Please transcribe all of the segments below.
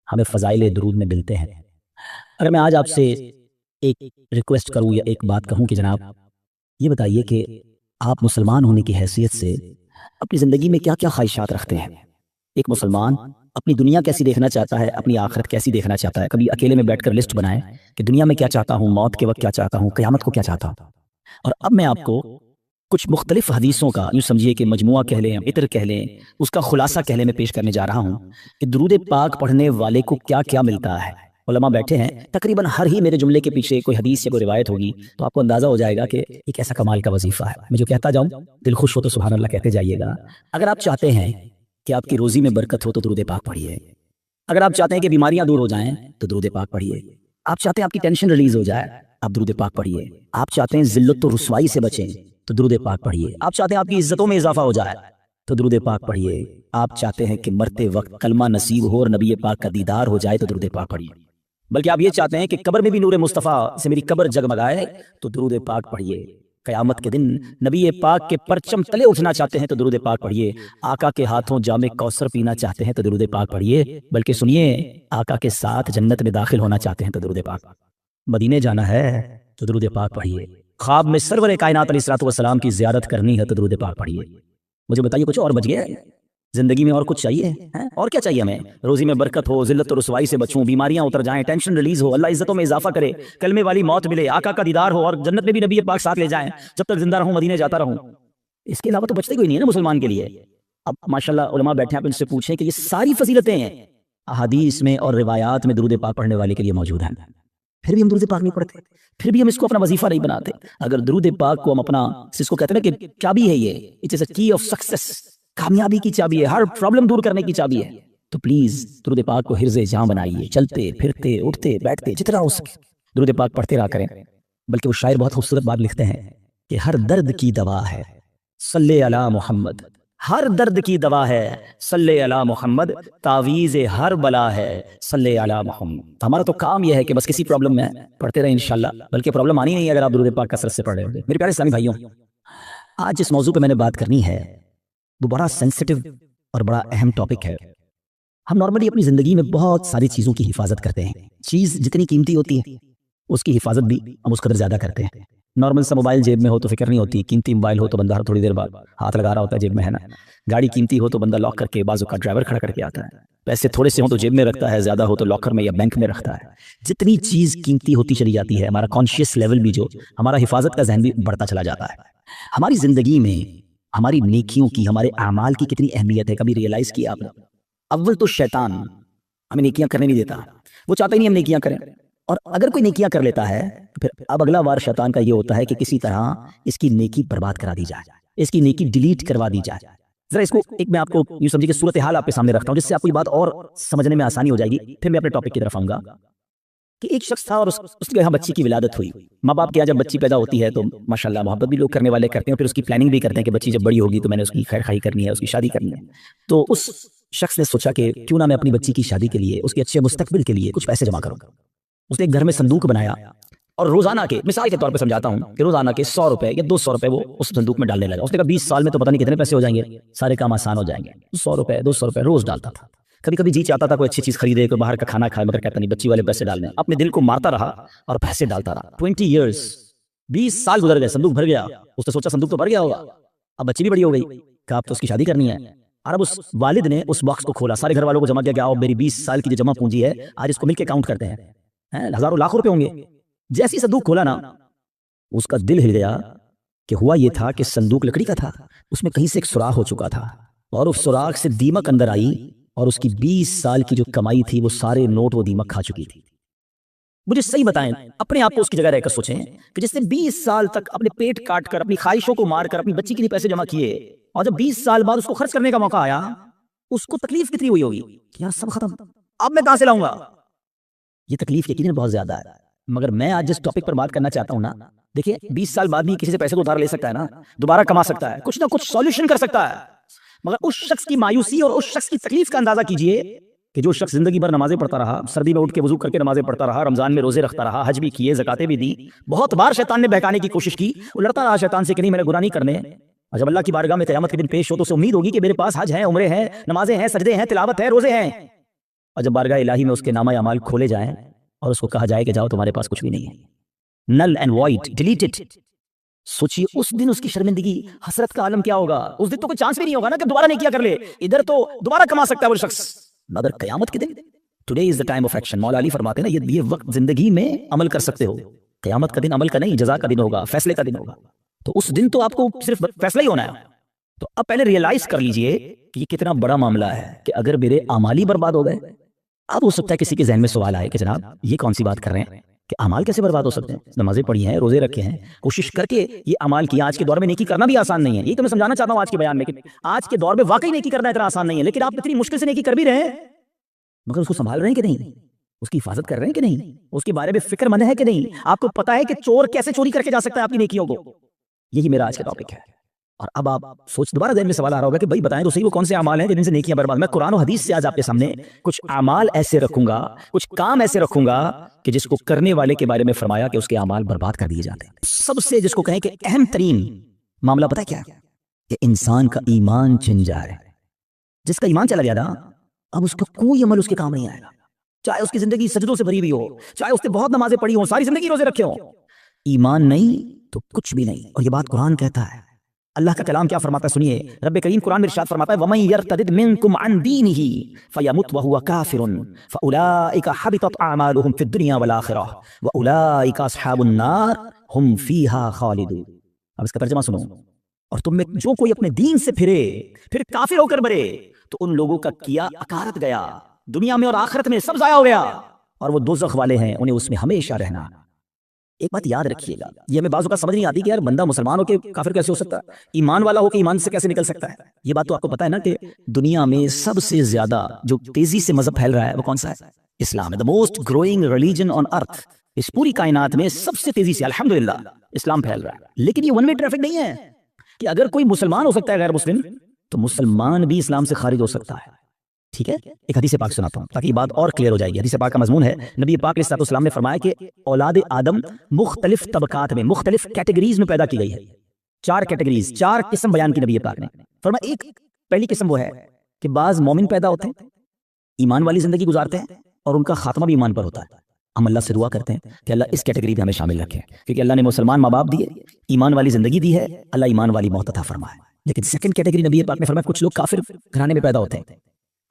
ہمیں فضائل درود میں ملتے ہیں۔ اگر میں آج آپ سے ایک ریکویسٹ کروں یا ایک بات کہوں کہ جناب یہ بتائیے کہ آپ مسلمان ہونے کی حیثیت سے اپنی زندگی میں کیا کیا خواہشات رکھتے ہیں؟ ایک مسلمان اپنی دنیا کیسی دیکھنا چاہتا ہے، اپنی آخرت کیسی دیکھنا چاہتا ہے؟ کبھی اکیلے میں بیٹھ کر لسٹ بنائیں کہ دنیا میں کیا چاہتا ہوں، موت کے وقت کیا چاہتا ہوں، قیامت کو کیا چاہتا ہوں۔ اور اب میں آپ کو کچھ مختلف حدیثوں کا، یوں سمجھیے کہ مجموعہ کہہ لیں، عطر کہہ لیں، اس کا خلاصہ کہہ لیں، میں پیش کرنے جا رہا ہوں کہ درود پاک پڑھنے والے کو کیا کیا ملتا ہے۔ علماء بیٹھے ہیں، تقریباً ہر ہی میرے جملے کے پیچھے کوئی حدیث یا کوئی روایت ہوگی، تو آپ کو اندازہ ہو جائے گا کہ ایک ایسا کمال کا وظیفہ ہے۔ میں جو کہتا جاؤں دل خوش ہو تو سبحان اللہ کہتے جائیے گا۔ اگر آپ چاہتے ہیں کہ آپ کی روزی میں برکت ہو تو درود پاک پڑھیے۔ اگر آپ چاہتے ہیں کہ بیماریاں دور ہو جائیں تو درود پاک پڑھیے۔ آپ چاہتے ہیں آپ کی ٹینشن ریلیز ہو جائے، آپ درود پاک پڑھیے۔ آپ چاہتے ہیں ذلت و رسوائی سے بچیں تو درود پاک پڑھیے۔ آپ چاہتے ہیں آپ کی عزتوں میں اضافہ ہو جائے تو درود پاک پڑھیے۔ آپ چاہتے ہیں کہ مرتے وقت کلمہ نصیب ہو اور نبی پاک کا دیدار ہو جائے تو درود پاک پڑھیے۔ بلکہ آپ یہ چاہتے ہیں کہ قبر میں بھی نور مصطفیٰ سے میری قبر جگمگائے تو درود پاک پڑھیے۔ قیامت کے دن نبی پاک کے پرچم تلے اٹھنا چاہتے ہیں تو درود پاک پڑھیے۔ آقا کے ہاتھوں جام کوثر پینا چاہتے ہیں تو درود پاک پڑھیے۔ بلکہ سنیے، آقا کے ساتھ جنت میں داخل ہونا چاہتے ہیں تو درود پاک، مدینے جانا ہے تو درود پاک پڑھیے، خواب میں سرور کائنات علیہ الصلوۃ والسلام کی زیارت کرنی ہے تو درود پاک پڑھیے۔ مجھے بتائیے کچھ اور بچ گیا ہے زندگی میں؟ اور کچھ چاہیے؟ اور کیا چاہیے ہمیں؟ روزی میں برکت ہو، ذلت و رسوائی سے بچوں، بیماریاں اتر جائیں، ٹینشن ریلیز ہو، اللہ عزتوں میں اضافہ کرے، کلمے والی موت ملے، آقا کا دیدار ہو اور جنت میں بھی نبی پاک ساتھ لے جائیں، جب تک زندہ رہوں مدینے جاتا رہوں۔ اس کے علاوہ تو بچتے کوئی نہیں ہے نا مسلمان کے لیے۔ اب ماشاءاللہ علماء بیٹھے ہیں، آپ ان سے پوچھیں کہ یہ ساری فضیلتیں ہیں احادیث میں اور روایات میں درود پاک پڑھنے والے کے لیے موجود ہیں، پھر بھی ہم درود پاک نہیں پڑھتے، پھر بھی ہم اس کو اپنا وظیفہ نہیں بناتے۔ اگر درود پاک کو ہم اپنا، اس کو کہتے ہیں نا کہ چابی ہے، یہ اٹ از اے کی آف سکسیس، کامیابی کی چابی ہے، ہر پرابلم دور کرنے کی چابی ہے، تو پلیز درود پاک کو حرز جاں بنائیے۔ چلتے پھرتے اٹھتے بیٹھتے جتنا ہو سکے درود پاک پڑھتے رہا کریں۔ بلکہ وہ شاعر بہت خوبصورت بات لکھتے ہیں کہ ہر درد کی دوا ہے صلی علی محمد، ہر درد کی دوا ہے صلی علی محمد، تعویذ ہر بلا ہے صلی علی محمد۔ ہمارا تو کام یہ ہے کہ بس کسی پرابلم میں پڑھتے رہیں انشاءاللہ، بلکہ پرابلم آنی نہیں ہے اگر آپ درود پاک کثرت سے پڑھ رہے ہوں۔ میرے پیارے اسلامی بھائیوں، آج جس موضوع پہ میں نے بات کرنی ہے وہ بڑا سینسٹیو اور بڑا اہم ٹاپک ہے۔ ہم نارملی اپنی زندگی میں بہت ساری چیزوں کی حفاظت کرتے ہیں، چیز جتنی قیمتی ہوتی ہے اس کی حفاظت بھی ہم اس قدر زیادہ کرتے ہیں۔ نارمل سا موبائل جیب میں ہو تو فکر نہیں ہوتی، قیمتی موبائل ہو تو بندہ تھوڑی دیر بعد ہاتھ لگا رہا ہوتا ہے جیب میں، ہے نا۔ گاڑی قیمتی ہو تو بندہ لاک کر کے، بعض اوقات ڈرائیور کھڑا کر کے آتا ہے۔ پیسے تھوڑے سے ہوں تو جیب میں رکھتا ہے، زیادہ ہو تو لاکر میں یا بینک میں رکھتا ہے۔ جتنی چیز قیمتی ہوتی چلی جاتی ہے، ہمارا کانشیس لیول بھی، جو ہمارا حفاظت کا ذہن بھی بڑھتا چلا جاتا ہے۔ ہماری زندگی میں ہماری نیکیوں کی، ہمارے اعمال کی کتنی اہمیت ہے، کبھی ریئلائز کیا آپ نے؟ اول تو شیطان ہمیں نیکیاں کرنے نہیں دیتا، وہ چاہتا ہی نہیں ہم نیکیاں کریں، اور اگر کوئی نیکیاں کر لیتا ہے پھر اب اگلا وار شیطان کا یہ ہوتا ہے کہ کسی طرح اس کی نیکی برباد کرا دی جائے، اس کی نیکی ڈیلیٹ کروا دی جائے۔ ذرا اس کو ایک میں آپ کو یوں سمجھیے کہ صورتحال آپ کے سامنے رکھتا ہوں، جس سے آپ کو یہ بات اور سمجھنے میں آسانی ہو جائے گی، پھر میں اپنے ٹاپک کی طرف آؤں گا۔ کہ ایک شخص تھا اور اس کے یہاں بچی کی ولادت ہوئی۔ ماں باپ کے یہاں جب بچی پیدا ہوتی ہے تو ماشاءاللہ محبت بھی لوگ کرنے والے کرتے ہیں، پھر اس کی پلاننگ بھی کرتے ہیں کہ بچی جب بڑی ہوگی تو میں نے اس کی خیر خواہی کرنی ہے، اس کی شادی کرنی ہے۔ تو اس شخص نے سوچا کہ کیوں نہ میں اپنی بچی کی شادی کے لیے، اس کے اچھے مستقبل کے لیے کچھ پیسے جمع کروں۔ اس نے ایک گھر میں صندوق بنایا اور روزانہ کے، مثال کے طور پہ سمجھاتا ہوں کہ روزانہ کے 100 روپے یا 200 روپے وہ اس صندوق میں ڈالنے لگا۔ اس نے کہا 20 سال میں تو پتہ نہیں کتنے پیسے ہو جائیں گے، سارے کام آسان ہو جائیں گے۔ 100 روپے 200 روپے روز ڈالتا تھا۔ کبھی کبھی جی چاہتا تھا کوئی اچھی چیز خریدے، کوئی باہر کا کھانا کھائے، مگر کہتا نہیں بچی والے پیسے ڈالنے۔ اپنے دل کو مارتا رہا اور پیسے ڈالتا رہا۔ 20 ایئرز، 20 سال گزر گئے، صندوق بھر گیا۔ اس نے سوچا صندوق تو بھر گیا ہوگا، اب بچی بھی بڑی ہو گئی، کہا اب تو اس کی شادی کرنی ہے۔ اور اب اس والد نے اس باکس کو کھولا، سارے گھر والوں کو جمع کیا کہ آؤ میری 20 سال کی جو جمع پونجی ہے آج اس کو مل کے کاؤنٹ کرتے ہیں، ہزاروں لاکھ روپے ہوں گے۔ جیسی صندوق کھولا نا، اس کا دل ہل گیا کہ ہوا یہ تھا کہ صندوق لکڑی کا تھا، اس میں کہیں سے ایک سوراخ ہو چکا تھا، اور اس سوراخ سے دیمک اندر آئی اور اس کی 20 سال کی جو کمائی تھی وہ سارے نوٹ وہ دیمک کھا چکی تھی۔ مجھے صحیح بتائیں، اپنے آپ کو اس کی جگہ رہ کر سوچیں کہ جس نے 20 سال تک اپنے پیٹ کاٹ کر، اپنی خواہشوں کو مار کر اپنی بچی کے لیے پیسے جمع کیے، اور جب 20 سال بعد اس کو خرچ کرنے کا موقع آیا، اس کو تکلیف کتنی ہوئی ہوگی کہ یار سب ختم، اب میں کہاں سے لاؤں گا؟ یہ تکلیف یقیناً بہت زیادہ ہے۔ مگر میں آج جس ٹاپک پر بات کرنا چاہتا ہوں نا، دیکھیں 20 سال بعد بھی کسی سے پیسے تو ادھار لے سکتا ہے نا، دوبارہ کما سکتا ہے، کچھ نہ کچھ سولوشن کر سکتا ہے۔ مگر اس شخص کی مایوسی اور اس شخص کی تکلیف کا اندازہ کیجئے کہ جو شخص زندگی بھر نمازیں پڑھتا رہا، سردی میں اٹھ کے وضو کر کے نمازیں پڑھتا رہا، رمضان میں روزے رکھتا رہا، حج بھی کیے، زکاتیں بھی دی، بہت بار شیطان نے بہکانے کی کوشش کی، وہ لڑتا رہا شیطان سے کہ نہیں میں نے گناہ نہیں کرنے۔ اور جب اللہ کی بارگاہ میں قیامت کے دن پیش ہو تو اسے امید ہوگی کہ میرے پاس حج ہے، عمرے ہیں، نمازیں ہیں، سجدے ہیں، تلاوت ہے، روزے ہیں، اور جب بارگاہ الہی میں اس کے نامہ اعمال کھولے جائیں اور اس کو کہا جائے کہ جاؤ تمہارے پاس کچھ بھی نہیں ہے، نل اینڈ وائڈ، ڈیلیٹڈ، سوچیے اس دن اس کی شرمندگی حسرت کا عالم کیا ہوگا. اس دن تو کوئی چانس بھی نہیں ہوگا نا کہ دوبارہ نہیں کیا کر لے. ادھر تو دوبارہ کما سکتا ہے وہ شخص، مگر قیامت کے دن today is the time of action. Maula Ali فرماتے ہیں نا یہ وقت زندگی میں عمل کر سکتے ہو، قیامت کا دن عمل کا نہیں، جزا کا دن ہوگا، فیصلے کا دن ہوگا. تو اس دن تو آپ کو صرف فیصلہ ہی ہونا ہے. تو اب پہلے ریئلائز کر لیجئے کہ یہ کتنا بڑا معاملہ ہے کہ اگر میرے اعمال ہی برباد ہو گئے. اب ہو سکتا ہے کسی کے ذہن میں سوال آئے کہ جناب یہ کون سی بات کر رہے ہیں کہ اعمال کیسے برباد ہو سکتے ہیں؟ نمازیں پڑھی ہیں، روزے رکھے ہیں، کوشش کر کے یہ اعمال کیا. آج کے دور میں نیکی کرنا بھی آسان نہیں ہے، یہ تو میں سمجھانا چاہتا ہوں آج کے بیان میں کہ آج کے دور میں واقعی نیکی کرنا اتنا آسان نہیں ہے. لیکن آپ اتنی مشکل سے نیکی کر بھی رہے ہیں، مگر اس کو سنبھال رہے ہیں کہ نہیں، اس کی حفاظت کر رہے ہیں کہ نہیں، اس کے بارے میں فکر مند ہے کہ نہیں. آپ کو پتا ہے کہ چور کیسے چوری کر کے جا سکتا ہے آپ کی نیکیوں کو. یہی میرا آج کا ٹاپک ہے. اور اب آپ سوچ دوبارہ ذہن میں سوال آ رہا ہوگا کہ بھائی بتائیں تو صحیح وہ کون سے اعمال ہیں جن سے نیکیاں برباد. میں قرآن و حدیث سے آج آپ کے سامنے کچھ اعمال ایسے رکھوں گا، کچھ کام ایسے رکھوں گا کہ جس کو کرنے والے کے بارے میں فرمایا کہ اس کے اعمال برباد کر دیے جاتے ہیں. سب سے جس کو کہیں کہ اہم ترین معاملہ پتہ ہے کیا ہے؟ کہ انسان کا ایمان چھن جائے. جس کا ایمان چلا گیا نا، اب اس کا کوئی عمل اس کے کام نہیں آئے گا. چاہے اس کی زندگی سجدوں سے بھری ہوئی ہو، چاہے اس نے بہت نمازیں پڑھی ہوں، ساری زندگی روزے رکھے ہوں، ایمان نہیں تو کچھ بھی نہیں. اور یہ بات قرآن کہتا ہے. اللہ کا کلام کیا فرماتا ہے سنیے. رب کریم قرآن میں ارشاد فرماتا ہے وَمَن يَرْتَدِدْ مِنْكُمْ عَنْ دِينِهِ فَيَمُتْ وَهُوَ كَافِرٌ فَأُولَئِكَ حَبِطَتْ أَعْمَالُهُمْ فِي الدُّنْيَا وَالْآخِرَةِ وَأُولَئِكَ أَصْحَابُ النَّارِ هُمْ فِيهَا خَالِدُونَ. اب اس کا ترجمہ سنو. اور تم میں جو کوئی اپنے دین سے پھرے پھر کافر ہو کر مرے تو ان لوگوں کا کیا اکارت گیا، دنیا میں اور آخرت میں سب ضائع ہو گیا، اور وہ دوزخ والے ہیں، انہیں اس میں ہمیشہ رہنا. ایک بات یاد رکھیے گا، یہ ہمیں بعض اوقات سمجھ نہیں آتی کہ یار بندہ مسلمان ہو کے کافر کیسے ہو سکتا ہے، ایمان والا ہو کے ایمان سے کیسے نکل سکتا ہے. یہ بات تو آپ کو پتا ہے نا کہ دنیا میں سب سے زیادہ جو تیزی سے مذہب پھیل رہا ہے وہ کون سا ہے؟ اسلام ہے. the most growing religion on earth. اس پوری کائنات میں سب سے تیزی سے الحمدللہ اسلام پھیل رہا ہے. لیکن یہ ون وے ٹریفک نہیں ہے کہ اگر کوئی مسلمان ہو سکتا ہے غیر مسلم تو مسلمان بھی اسلام سے خارج ہو سکتا ہے. ٹھیک ہے، ایک حدیث پاک سناتا ہوں تاکہ یہ بات اور کلیئر ہو جائے گی. حدیث پاک کا مضمون ہے نبی پاک علیہ السلام نے فرمایا کہ اولاد آدم مختلف طبقات میں، مختلف کیٹیگریز میں پیدا کی گئی ہے. 4 کیٹیگریز، 4 قسم بیان کی نبی پاک نے. فرمایا ایک پہلی قسم وہ ہے کہ بعض مومن پیدا ہوتے ہیں، ایمان والی زندگی گزارتے ہیں اور ان کا خاتمہ بھی ایمان پر ہوتا ہے. ہم اللہ سے دعا کرتے ہیں کہ اللہ اس کیٹیگری میں ہمیں شامل رکھے، کیونکہ اللہ نے مسلمان ماں باپ دیے، ایمان والی زندگی دی ہے، اللہ ایمان والی موت عطا فرمائے. لیکن سیکنڈ کیٹیگری نبی پاک نے فرمایا کچھ لوگ کافر گھرانے میں پیدا ہوتے ہیں،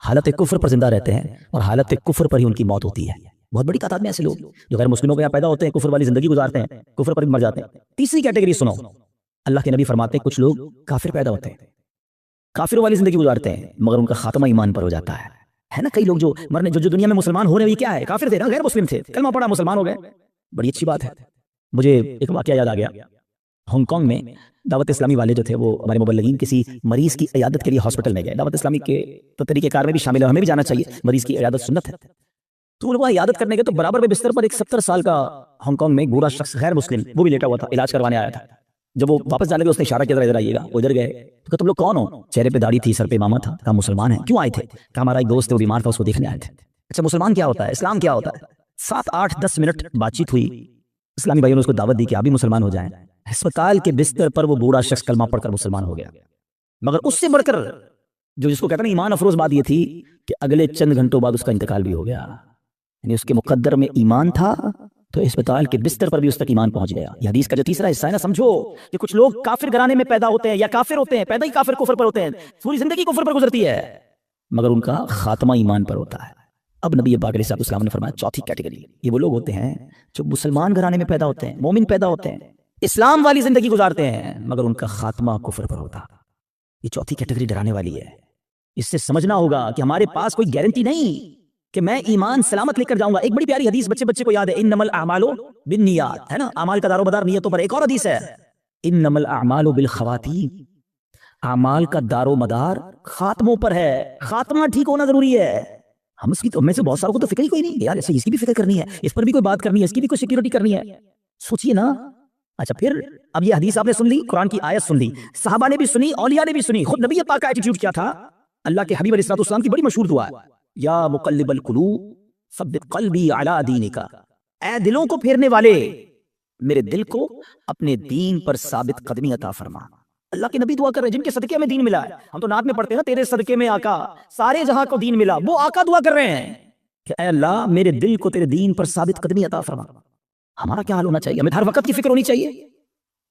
حالت کفر پر زندہ رہتے ہیں اور حالت کفر پر ہی ان کی موت ہوتی ہے. بہت بڑی تعداد میں ایسے لوگ جو غیر مسلموں کے یہاں پیدا ہوتے ہیں، کفر والی زندگی گزارتے ہیں، کفر پر بھی مر جاتے ہیں. تیسری کیٹیگری سنو، اللہ کے نبی فرماتے ہیں کچھ لوگ کافر پیدا ہوتے ہیں، کافروں والی زندگی گزارتے ہیں، مگر ان کا خاتمہ ایمان پر ہو جاتا ہے. ہے نا کئی لوگ جو مرنے جو دنیا میں مسلمان ہو رہے ہیں، یہ کیا ہے؟ کافر تھے نا، غیر مسلم تھے، کلمہ پڑھا مسلمان ہو گئے. بڑی اچھی بات ہے. مجھے ایک واقعہ یاد آ گیا. ہانگ کانگ میں دعوت اسلامی والے جو تھے وہ ہمارے مبلغین کسی مریض کی عیادت کے لیے ہاسپٹل میں گئے. دعوت اسلامی کے تو طریقہ کار میں بھی شامل ہے، ہمیں بھی جانا چاہیے، مریض کی عیادت سنت ہے. تو وہ عیادت کرنے گئے تو برابر میں بستر پر ایک 70 سال کا ہانگ کانگ میں ایک بوڑھا شخص غیر مسلم وہ بھی لیٹا ہوا تھا، علاج کروانے آیا تھا. جب وہ واپس جانے لگے اس نے اشارہ کیا ادھر آئیے گا. ادھر گئے تو کہا تم لوگ کون ہو؟ چہرے پہ داڑھی تھی، سر پہ امامہ تھا. کہا مسلمان ہیں. کیوں آئے تھے؟ کہا ہمارا ایک دوست ہے وہ بیمار تھا، اس کو دیکھنے آئے تھے. اچھا مسلمان کیا ہوتا ہے، اسلام کیا ہوتا ہے؟ 7 8 10 منٹ بات چیت ہوئی. اسلامی بھائیوں نے اس کو دعوت دی کہ آپ بھی مسلمان ہو جائیں. ہسپتال کے بستر پر وہ بوڑھا شخص کلمہ پڑھ کر مسلمان ہو گیا. مگر اس سے بڑھ کر جو جس کو کہتے ہیں ایمان افروز بات یہ تھی کہ اگلے چند گھنٹوں بعد اس کا انتقال بھی ہو گیا. یعنی اس کے مقدر میں ایمان تھا تو اسپتال کے بستر پر بھی اس تک ایمان پہنچ گیا. یہ حدیث کا جو تیسرا حصہ ہے نا، سمجھو کہ کچھ لوگ کافر گھرانے میں پیدا ہوتے ہیں یا کافر ہوتے ہیں، پیدا ہی کافر کفر پر ہوتے ہیں، پوری زندگی کفر پر گزرتی ہے، مگر ان کا خاتمہ ایمان پر ہوتا ہے. اب نبی پاک علیہ السلام نے فرمایا چوتھی کیٹیگری یہ وہ لوگ ہوتے ہیں جو مسلمان گھرانے میں پیدا ہوتے ہیں، مومن پیدا ہوتے ہیں، اسلام والی زندگی گزارتے ہیں، مگر ان کا خاتمہ کفر پر ہوتا. یہ چوتھی کیٹیگری ڈرانے والی ہے. اس سے سمجھنا ہوگا کہ ہمارے پاس کوئی گارنٹی نہیں کہ میں ایمان سلامت لے کر جاؤں گا. ایک بڑی پیاری حدیث بچے کو یاد ہے، انما الاعمال بالنیات، ہے نا، اعمال کا دار و مدار نیتوں پر. ایک اور حدیث ہے انما الاعمال بالخواتیم، اعمال کا دار و مدار خاتموں پر ہے. خاتمہ ٹھیک ہونا ضروری ہے. ہم اس کی تو میں سے بہت ساروں کو تو فکر ہی کوئی نہیں یار، ایسے اس کی بھی فکر کرنی ہے، اس پر بھی کوئی بات کرنی ہے، اس کی بھی کوئی سیکیورٹی کرنی ہے. سوچئے نا. اچھا پھر اب یہ حدیث آپ نے سن لی، قرآن کی آیت سن لی، صحابہ نے بھی سنی، اولیاء نے بھی سنی. خود نبی پاک کا ایٹیٹیوڈ کیا تھا؟ اللہ کے حبیب علیہ السلام کی بڑی مشہور دعا ہے، یا مقلب القلوب ثبت قلبی علی دینک، اے دلوں کو پھیرنے والے میرے دل کو اپنے دین پر ثابت قدمی عطا فرما. اللہ کے نبی دعا کر رہے ہیں جن کے صدقے ہمیں دین ملا ہے. ہم تو نعت میں پڑھتے ہیں نا تیرے صدقے میں آقا سارے جہاں کو دین ملا، وہ آقا دعا کر رہے ہیں کہ اے اللہ میرے دل کو تیرے دین پر ثابت قدمی عطا فرما. ہمارا کیا حال ہونا چاہیے؟ ہمیں ہر وقت کی فکر ہونی چاہیے.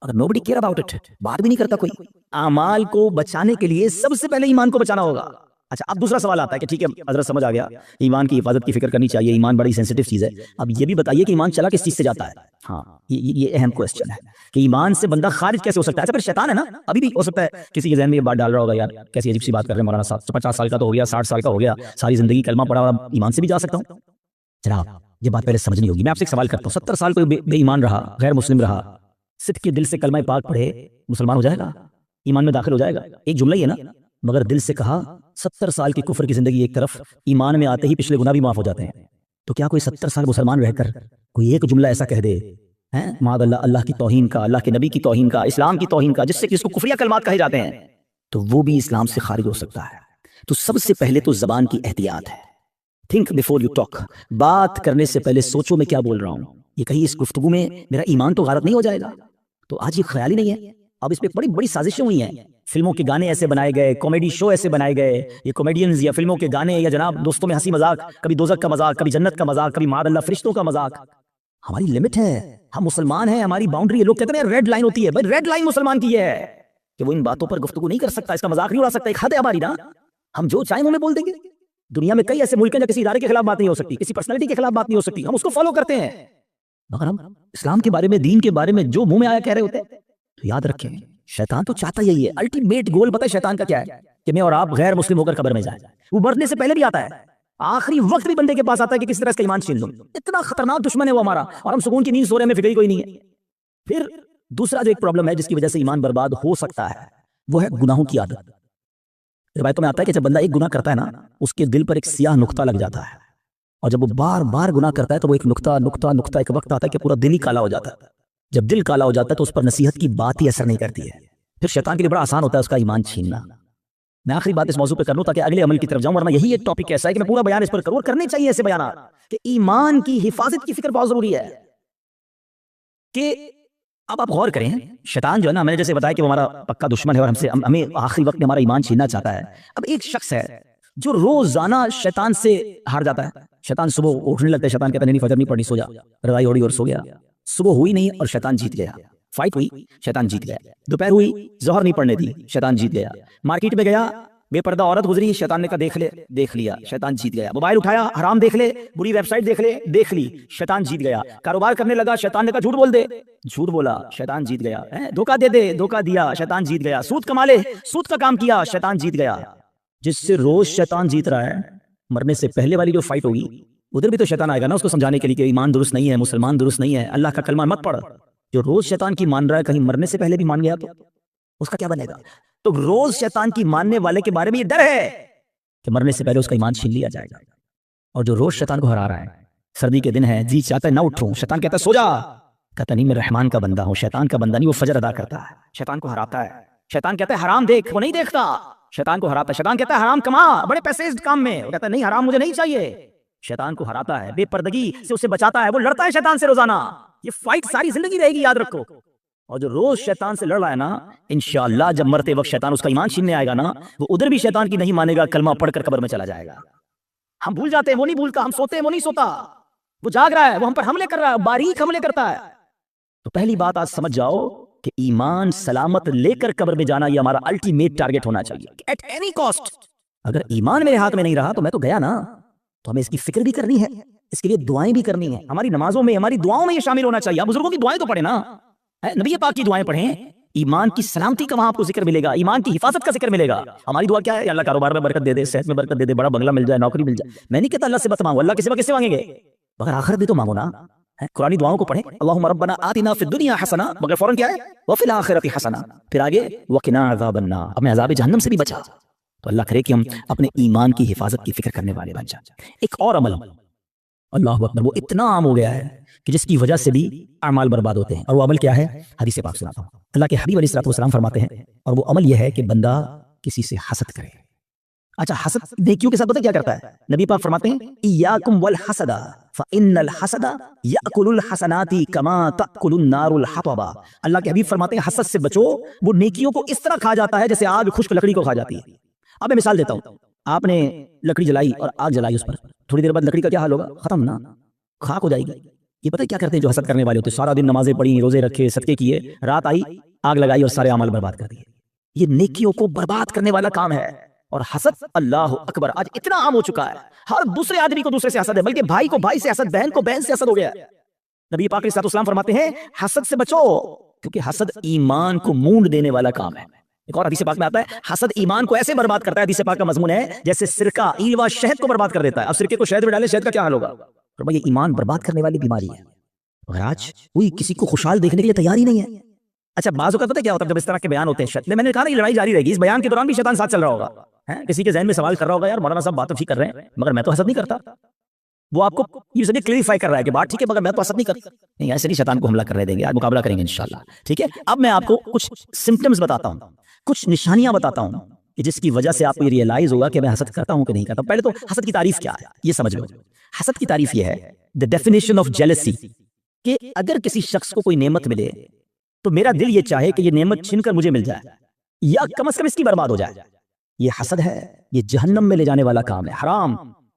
اگر nobody care about it، بات بھی نہیں کرتا کوئی. اعمال کو بچانے کے لیے سب سے پہلے ایمان کو بچانا ہوگا. اچھا اب دوسرا سوال آتا ہے کہ ٹھیک ہے حضرت سمجھ آ گیا ایمان کی حفاظت کی فکر کرنی چاہیے، ایمان بڑی سینسٹیو چیز ہے. اب یہ بھی بتائیے کہ ایمان چلا کس چیز سے جاتا ہے؟ ہاں یہ اہم کوسچن ہے کہ ایمان سے بندہ خارج کیسے ہو سکتا ہے؟ اچھا پھر شیطان ہے نا، ابھی بھی ہو سکتا ہے کسی کے ذہن میں یہ بات ڈال رہا ہوگا یار کیسی عجیب سی بات کر رہے ہیں مولانا صاحب، 50 سال کا تو ہو گیا، 60 سال کا ہو گیا، ساری زندگی کلمہ پڑھا اور ایمان سے بھی جا سکتا ہوں. جناب یہ بات پہلے سمجھنی ہوگی. میں آپ سے ایک سوال کرتا ہوں، 70 سال کوئی بے ایمان رہا، غیر مسلم رہا، صدق کے دل سے کلمہ پاک پڑھے، مسلمان ہو جائے گا؟ ایمان میں داخل ہو جائے گا؟ ایک جملہ ہی ہے نا، مگر دل سے کہا 70 سال کی کفر کی زندگی ایک طرف، ایمان میں آتے ہی پچھلے گناہ بھی معاف ہو جاتے ہیں. تو کیا کوئی 70 سال مسلمان رہ کر کوئی ایک جملہ ایسا کہہ دے معاذ اللہ، اللہ کی توہین کا، اللہ کے نبی کی توہین کا، اسلام کی توہین کا، جس سے کہ اس کو کفریہ کلمات کہے جاتے ہیں، تو وہ بھی اسلام سے خارج ہو سکتا ہے. تو سب سے پہلے تو زبان کی احتیاط ہے. تھنک بیفور یو ٹاک، بات کرنے سے پہلے سوچو میں کیا بول رہا ہوں، یہ کہیں اس گفتگو میں میرا ایمان تو غارت نہیں ہو جائے گا. تو آج یہ خیال ہی نہیں ہے. اب اس پہ بڑی بڑی سازشیں ہوئی ہیں، فلموں کے گانے ایسے بنائے گئے، کامیڈی شو ایسے بنائے گئے، یہ کامیڈینز یا فلموں کے گانے یا جناب دوستوں میں ہنسی مذاق، کبھی دوزخ کا مذاق، کبھی جنت کا مذاق، کبھی معاذ اللہ فرشتوں کا مذاق. ہماری لمٹ ہے، ہم مسلمان ہیں، ہماری باؤنڈری ہے. لوگ کہتے ہیں ریڈ لائن ہوتی ہے، بھائی ریڈ لائن مسلمان کی ہے کہ وہ ان باتوں پر گفتگو نہیں کر سکتا، اس کا مذاق نہیں اڑا سکتا. ایک حد ہے ہماری نا، ہم جو چاہیں ہمیں بول دیں گے. دنیا میں کئی ایسے ملک ہیں جہاں کسی ادارے کے خلاف بات نہیں ہو سکتی، کسی پرسنالٹی کے خلاف بات نہیں ہو سکتی، ہم اس کو فالو کرتے ہیں. مگر ہم اسلام کے بارے میں، دین کے بارے میں جو منہ میں آیا کہہ رہے ہوتے ہیں. تو یاد رکھیں شیطان تو چاہتا یہی ہے، الٹیمیٹ گول پتہ ہے شیطان کا کیا ہے؟ کہ میں اور آپ غیر مسلم ہو کر قبر میں جائیں. وہ مرنے سے پہلے بھی آتا ہے، آخری وقت بھی بندے کے پاس آتا ہے کہ کس طرح اس کا ایمان چھین لوں. اتنا خطرناک دشمن ہے وہ ہمارا، اور ہم سکون کی نیند سو رہے ہیں، ہمیں فکر ہی کوئی نہیں ہے. پھر دوسرا جو ایک پرابلم ہے جس کی وجہ سے ایمان برباد ہو سکتا ہے، وہ ہے گناہوں کی عادت. روایتوں میں آتا ہے کہ جب بندہ ایک گناہ کرتا ہے نا، اس کے دل پر ایک سیاہ نقطہ لگ جاتا ہے، اور جب وہ بار بار گناہ کرتا ہے تو وہ ایک نقطہ نقطہ نقطہ ایک وقت آتا ہے کہ پورا دل ہی کالا ہو جاتا ہے. جب دل کالا ہو جاتا ہے تو اس پر نصیحت کی بات ہی اثر نہیں کرتی ہے. پھر شیطان کے لیے بڑا آسان ہوتا ہے اس کا ایمان چھیننا. میں آخری بات اس موضوع پہ کر لوں تاکہ اگلے عمل کی طرف جاؤں، ورنہ یہی ایک ٹاپک ایسا ہے کہ میں پورا بیان اس پر کروں، اور کرنے چاہیے ایسے بیانات کہ ایمان کی حفاظت کی فکر بہت ضروری ہے. کہ اب آپ غور کریں، شیطان جو ہے نا، میں نے جیسے بتایا کہ وہ ہمارا پکا دشمن ہے اور ہمیں آخری وقت میں ہمارا ایمان چھیننا چاہتا ہے. اب ایک شخص ہے جو روزانہ شیطان سے ہار جاتا ہے. شیطان صبح اٹھنے لگتا ہے، شیطان کہتا ہے نہیں فجر نہیں پڑھنی، سو جا. رضائی اوڑی اور سو گیا. صبح ہوئی نہیں اور شیطان جیت گیا. فائٹ ہوئی، شیطان جیت گیا. دوپہر ہوئی، ظہر نہیں پڑھنے دی، شیطان جیت گیا. مارکیٹ میں گیا، بے پردہ عورت گزری، شیطان نے کہا دیکھ لیا، شیطان جیت گیا. موبائل اٹھایا، حرام دیکھ لے، بری ویب سائٹ دیکھ لی، شیطان جیت گیا. کاروبار کرنے لگا، شیطان نے کہا جھوٹ بول دے، جھوٹ بولا، شیطان جیت گیا. دھوکہ دے دے، دھوکہ دیا، شیطان جیت گیا. سود کما لے، سود کا کام کیا، شیطان جیت گیا. جس سے روز شیطان جیت رہا ہے، مرنے سے پہلے والی جو فائٹ ہوگی ادھر بھی تو شیطان آئے گا نا اس کو سمجھانے کے لیے کہ ایمان درست نہیں ہے، مسلمان درست نہیں ہے، اللہ کا کلمہ مت پڑھ. جو روز شیطان کی مان رہا ہے، کہیں مرنے سے پہلے بھی مان گیا تو اس کا کیا بنے گا؟ تو روز شیطان کی ماننے والے کے بارے میں یہ ڈر ہے کہ مرنے سے پہلے اس کا ایمان چھین لیا جائے گا. اور جو روز شیطان کو ہرا رہا ہے، سردی کے دن ہے، جی چاہتا ہے نہ اٹھوں، شیطان کہتا ہے سو جا، کہتا نہیں میں رحمان کا بندہ ہوں، شیطان کا بندہ نہیں. وہ فجر ادا کرتا ہے، شیطان کو ہراتا ہے. شیطان کہتا ہے حرام دیکھ، وہ نہیں دیکھتا، شیطان کو ہراتا ہے. شیطان کہتا ہے حرام کما، بڑے پیسے اس کام میں، وہ کہتا ہے نہیں حرام مجھے نہیں چاہیے. شیطان کو ہراتا ہے، بے پردگی سے اسے بچاتا ہے. وہ لڑتا ہے شیطان سے روزانہ. یہ فائٹ ساری زندگی رہے گی، یاد رکھو. اور جو روز شیطان سے لڑ رہا ہے نا، انشاءاللہ جب مرتے وقت شیطان اس کا ایمان چھیننے آئے گا نا، وہ ادھر بھی شیطان کی نہیں مانے گا، کلمہ پڑھ کر قبر میں چلا جائے گا. ہم بھول جاتے ہیں، وہ نہیں بھولتا. ہم سوتے ہیں، وہ نہیں سوتا. وہ جاگ رہا ہے، وہ ہم پر حملے کر رہا ہے، باریک حملے کرتا ہے. تو پہلی بات آج سمجھ جاؤ کہ ایمان سلامت لے کر قبر میں جانا یہ ہمارا الٹیمیٹ ٹارگٹ ہونا چاہیے ایٹ اینی کاسٹ. اگر ایمان میرے ہاتھ میں نہیں رہا تو میں تو گیا نا. تو ہمیں اس کی فکر بھی کرنی ہے، اس کے لیے دعائیں بھی کرنی ہیں. ہماری نمازوں میں، ہماری دعاؤں میں یہ شامل ہونا چاہیے. آپ بزرگوں کی دعائیں تو پڑھیں نا، نبی پاک کی دعائیں پڑھیں. ایمان کی سلامتی کا وہاں آپ کو ذکر ملے گا، ایمان کی حفاظت کا ذکر ملے گا. ہماری دعا کیا ہے؟ اللہ کاروبار میں برکت دے دے، صحت میں برکت دے دے، بڑا بنگلہ مل جائے، نوکری مل جائے. میں نہیں کہتا اللہ سے مت مانگو، اللہ کے سوا کس سے مانگیں گے؟ مگر آخرت بھی تو مانگو نا. قرآنی دعاؤں کو پڑھیں، اللہم ربنا آتنا فی الدنیا حسنہ، مگر فوراً کیا ہے؟ وفی الآخرۃ حسنہ. پھر آگے وقنا عذاب النار، ہمیں عذاب جہنم سے بھی بچا. تو اللہ کرے کہ ہم اپنے ایمان کی حفاظت کی فکر کرنے والے بن جائیں. ایک اور عمل، اللہ اکبر، وہ اتنا عام ہو گیا ہے کہ جس کی وجہ سے بھی اعمال برباد ہوتے ہیں. اور وہ عمل کیا ہے؟ حدیث پاک سناتا ہوں. اللہ کے حبیب علیہ الصلوۃ والسلام فرماتے ہیں، اور وہ عمل یہ ہے کہ بندہ کسی سے حسد کرے. اچھا حسد نیکیوں کے ساتھ پتہ کیا کرتا ہے؟ نبی پاک فرماتے ہیں ایاکم والحسد فإن الحسد یأکل الحسنات کما تأکل النار الحطب. اللہ کے حبیب فرماتے ہیں حسد سے بچو، وہ نیکیوں کو اس طرح کھا جاتا ہے جیسے آگ خشک لکڑی کو کھا جاتی ہے. اب میں مثال دیتا ہوں. آپ نے لکڑی جلائی اور آگ جلائی اس پر، تھوڑی دیر بعد لکڑی کا کیا حال ہوگا؟ ختم نا، خاک ہو جائے گی۔ یہ پتہ کیا کرتے ہیں جو حسد کرنے والے ہوتے ہیں؟ سارا دن نمازیں پڑھی، روزے رکھے، صدقے کیے، رات آئی آگ لگائی اور سارے عمل برباد کر دیے۔ یہ نیکیوں کو برباد کرنے والا کام ہے۔ اور حسد، اللہ اکبر، آج اتنا عام ہو چکا ہے، ہر دوسرے آدمی کو دوسرے سے حسد ہے، بلکہ بھائی کو بھائی سے حسد، بہن کو بہن سے حسد ہو گیا ہے۔ نبی پاک علیہ الصلوۃ والسلام فرماتے ہیں حسد سے بچو، کیونکہ حسد ایمان کو مونڈ دینے والا کام ہے۔ ایک اور حدیث پاک میں آتا ہے حسد ایمان کو ایسے برباد کرتا ہے، حدیث پاک کا مضمون ہے جیسے سرکہ ایوا شہد کو برباد کر دیتا ہے۔ اب سرکے کو شہد میں ڈالے، شہد کا کیا حال ہوگا؟ فرمایا یہ ایمان برباد کرنے والی بیماری ہے۔ اور آج کوئی کسی کو خوشحال دیکھنے کے لیے تیار ہی نہیں ہے۔ اچھا بعض اوقات پتہ کیا ہوتا ہے جب اس طرح کے بیان ہوتے ہیں، میں نے کہا نا یہ لڑائی جاری رہے گی، اس بیان کے دوران بھی شیطان ساتھ چل رہا ہوگا، کسی کے ذہن میں سوال کر رہا ہوگا، یار مولانا صاحب بات تو ٹھیک کر رہے ہیں مگر میں تو حسد نہیں کرتا۔ وہ آپ کو یہ سمجھے کلیریفائی کر رہا ہے کہ بات ٹھیک ہے مگر میں تو حسد نہیں کرتا۔ نہیں، ایسے نہیں شیطان کو حملہ کرنے دیں گے، آج مقابلہ کریں گے انشاءاللہ، ٹھیک ہے۔ اب میں آپ کو کچھ سمپٹمز بتاتا ہوں، کچھ نشانیاں بتاتا ہوں کہ جس کی وجہ سے آپ کو یہ ریئلائز ہوگا کہ میں حسد کرتا ہوں کہ نہیں کرتا۔ پہلے تو حسد کی تعریف کیا ہے یہ سمجھ لو۔ حسد کی تعریف یہ ہے the definition of jealousy، کہ اگر کسی شخص کو کوئی نعمت ملے تو میرا دل یہ چاہے کہ یہ نعمت چھن کر مجھے مل جائے یا کم از کم اس کی برباد ہو جائے۔ یہ حسد ہے، یہ جہنم میں لے جانے والا کام ہے، حرام۔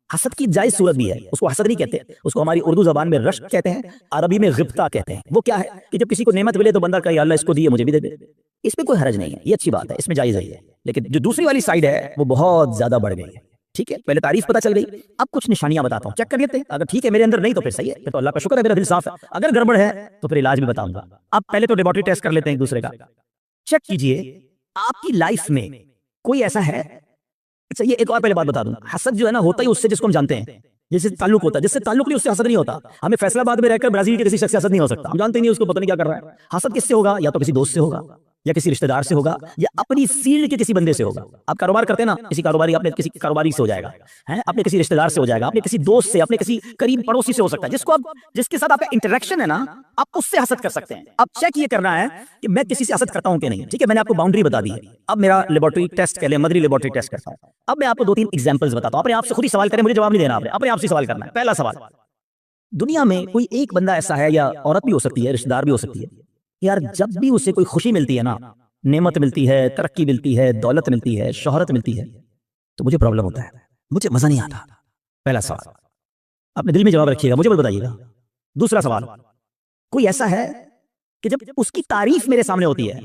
حسد کی جائز صورت بھی ہے، اس کو حسد نہیں کہتے، اس کو ہماری اردو زبان میں رشک کہتے ہیں، عربی میں غبطہ کہتے ہیں۔ وہ کیا ہے کہ جب کسی کو نعمت ملے تو بندہ کہے یا اللہ اس کو دیے مجھے بھی دے دے، اس میں کوئی حرج نہیں ہے، یہ اچھی بات ہے، اس میں جائز ہے۔ لیکن جو دوسری والی سائیڈ ہے وہ بہت زیادہ بڑھ گئی ہے، ٹھیک ہے۔ پہلے تعریف پتہ چل گئی، اب کچھ نشانیاں بتاتا ہوں، چیک کر لیتے ہیں۔ اگر ٹھیک ہے میرے اندر نہیں تو پھر صحیح ہے، پھر تو اللہ کا شکر ہے میرا دل صاف ہے۔ اگر گڑبڑ ہے تو پھر علاج بھی بتاؤں گا۔ اب پہلے تو لیبارٹری ٹیسٹ کر لیتے ہیں ایک دوسرے کا۔ چیک کیجئے آپ کی لائف میں کوئی ایسا ہے۔ اچھا یہ ایک اور پہلے بات بتا دوں، حسد جو ہے نا ہوتا ہی اس سے جس کو ہم جانتے ہیں، جس سے تعلق ہوتا ہے، جس سے تعلق نہیں اس سے حسد نہیں ہوتا۔ ہمیں فیصلہ آباد میں رہ کر برازیل کے کسی شخص سے حسد نہیں ہو سکتا، ہم جانتے نہیں اس کو، پتہ نہیں کیا کر رہا ہے۔ حسد کس سے ہوگا؟ یا تو کسی دوست سے ہوگا، یا کسی رشتہ دار سے ہوگا، یا اپنی فیلڈ کے کسی بندے سے ہوگا۔ آپ کاروبار کرتے ہیں نا، کسی کاروباری اپنے کسی کاروباری سے ہو جائے گا، اپنے کسی رشتہ دار سے ہو جائے گا، اپنے کسی دوست سے، اپنے کسی قریب پڑوسی سے ہو سکتا ہے، جس کو آپ جس کے ساتھ آپ کا انٹریکشن ہے نا، آپ اس سے حسد کر سکتے ہیں۔ اب چیک یہ کرنا ہے کہ میں کسی سے حسد کرتا ہوں کہ نہیں، ٹھیک ہے۔ میں نے آپ کو باؤنڈری بتا دی ہے، اب میرا لیبارٹری ٹیسٹ کہہ لیں، مدری لیبارٹری ٹیسٹ کرتا ہوں۔ اب میں آپ کو 2-3 ایگزامپلز بتاتا ہوں، اپنے آپ سے خود ہی سوال کریں، مجھے جواب نہیں دینا، آپ نے اپنے آپ سے سوال کرنا ہے۔ پہلا سوال، دنیا میں کوئی ایک بندہ ایسا ہے، یا عورت بھی ہو سکتی ہے، رشتہ دار بھی ہو سکتی ہے، یار جب بھی اسے کوئی خوشی ملتی ہے نا، نعمت ملتی ہے، ترقی ملتی ہے، دولت ملتی ہے، شہرت ملتی ہے، تو مجھے پرابلم ہوتا ہے، مجھے مزہ نہیں آتا۔ پہلا سوال اپنے دل میں جواب رکھیے گا، مجھے مت بتائیے گا۔ دوسرا سوال، کوئی ایسا ہے کہ جب اس کی تعریف میرے سامنے ہوتی ہے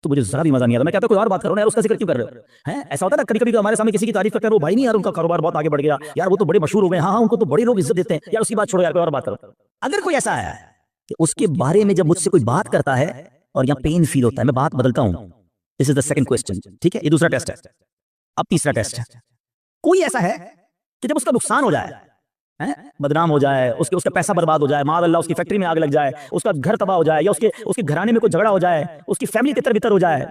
تو مجھے ذرا بھی مزہ نہیں آتا، میں کہتا ہوں کوئی اور بات کرو نا یار، اس کا ذکر کیوں کر رہے ہو؟ ایسا ہوتا ہے نا کبھی کبھی ہمارے سامنے کسی کی تعریف کرتے ہیں، وہ بھائی نہیں یار ان کا کاروبار بہت آگے بڑھ گیا، یار وہ تو بڑے مشہور ہو گئے، ہاں ان کو تو بڑے لوگ عزت دیتے ہیں، یار اس کی بات چھوڑو یار، کوئی اور بات کرو۔ اگر کوئی ایسا ہے کہ اس کے بارے میں جب مجھ سے کوئی بات کرتا ہے اور یہاں پین فیل ہوتا ہے، میں بات بدلتا ہوں، دس از دا سیکنڈ کوسچن، ٹھیک ہے، یہ دوسرا ٹیسٹ ہے۔ اب تیسرا ٹیسٹ ہے، کوئی ایسا ہے کہ جب اس کا نقصان ہو جائے، بدنام ہو جائے، اس کا پیسہ برباد ہو جائے، معاذ اللہ اس کی فیکٹری میں آگ لگ جائے، اس کا گھر تباہ ہو جائے، یا اس کے گھرانے میں کوئی جھگڑا ہو جائے، اس کی فیملی تتر بتر ہو جائے،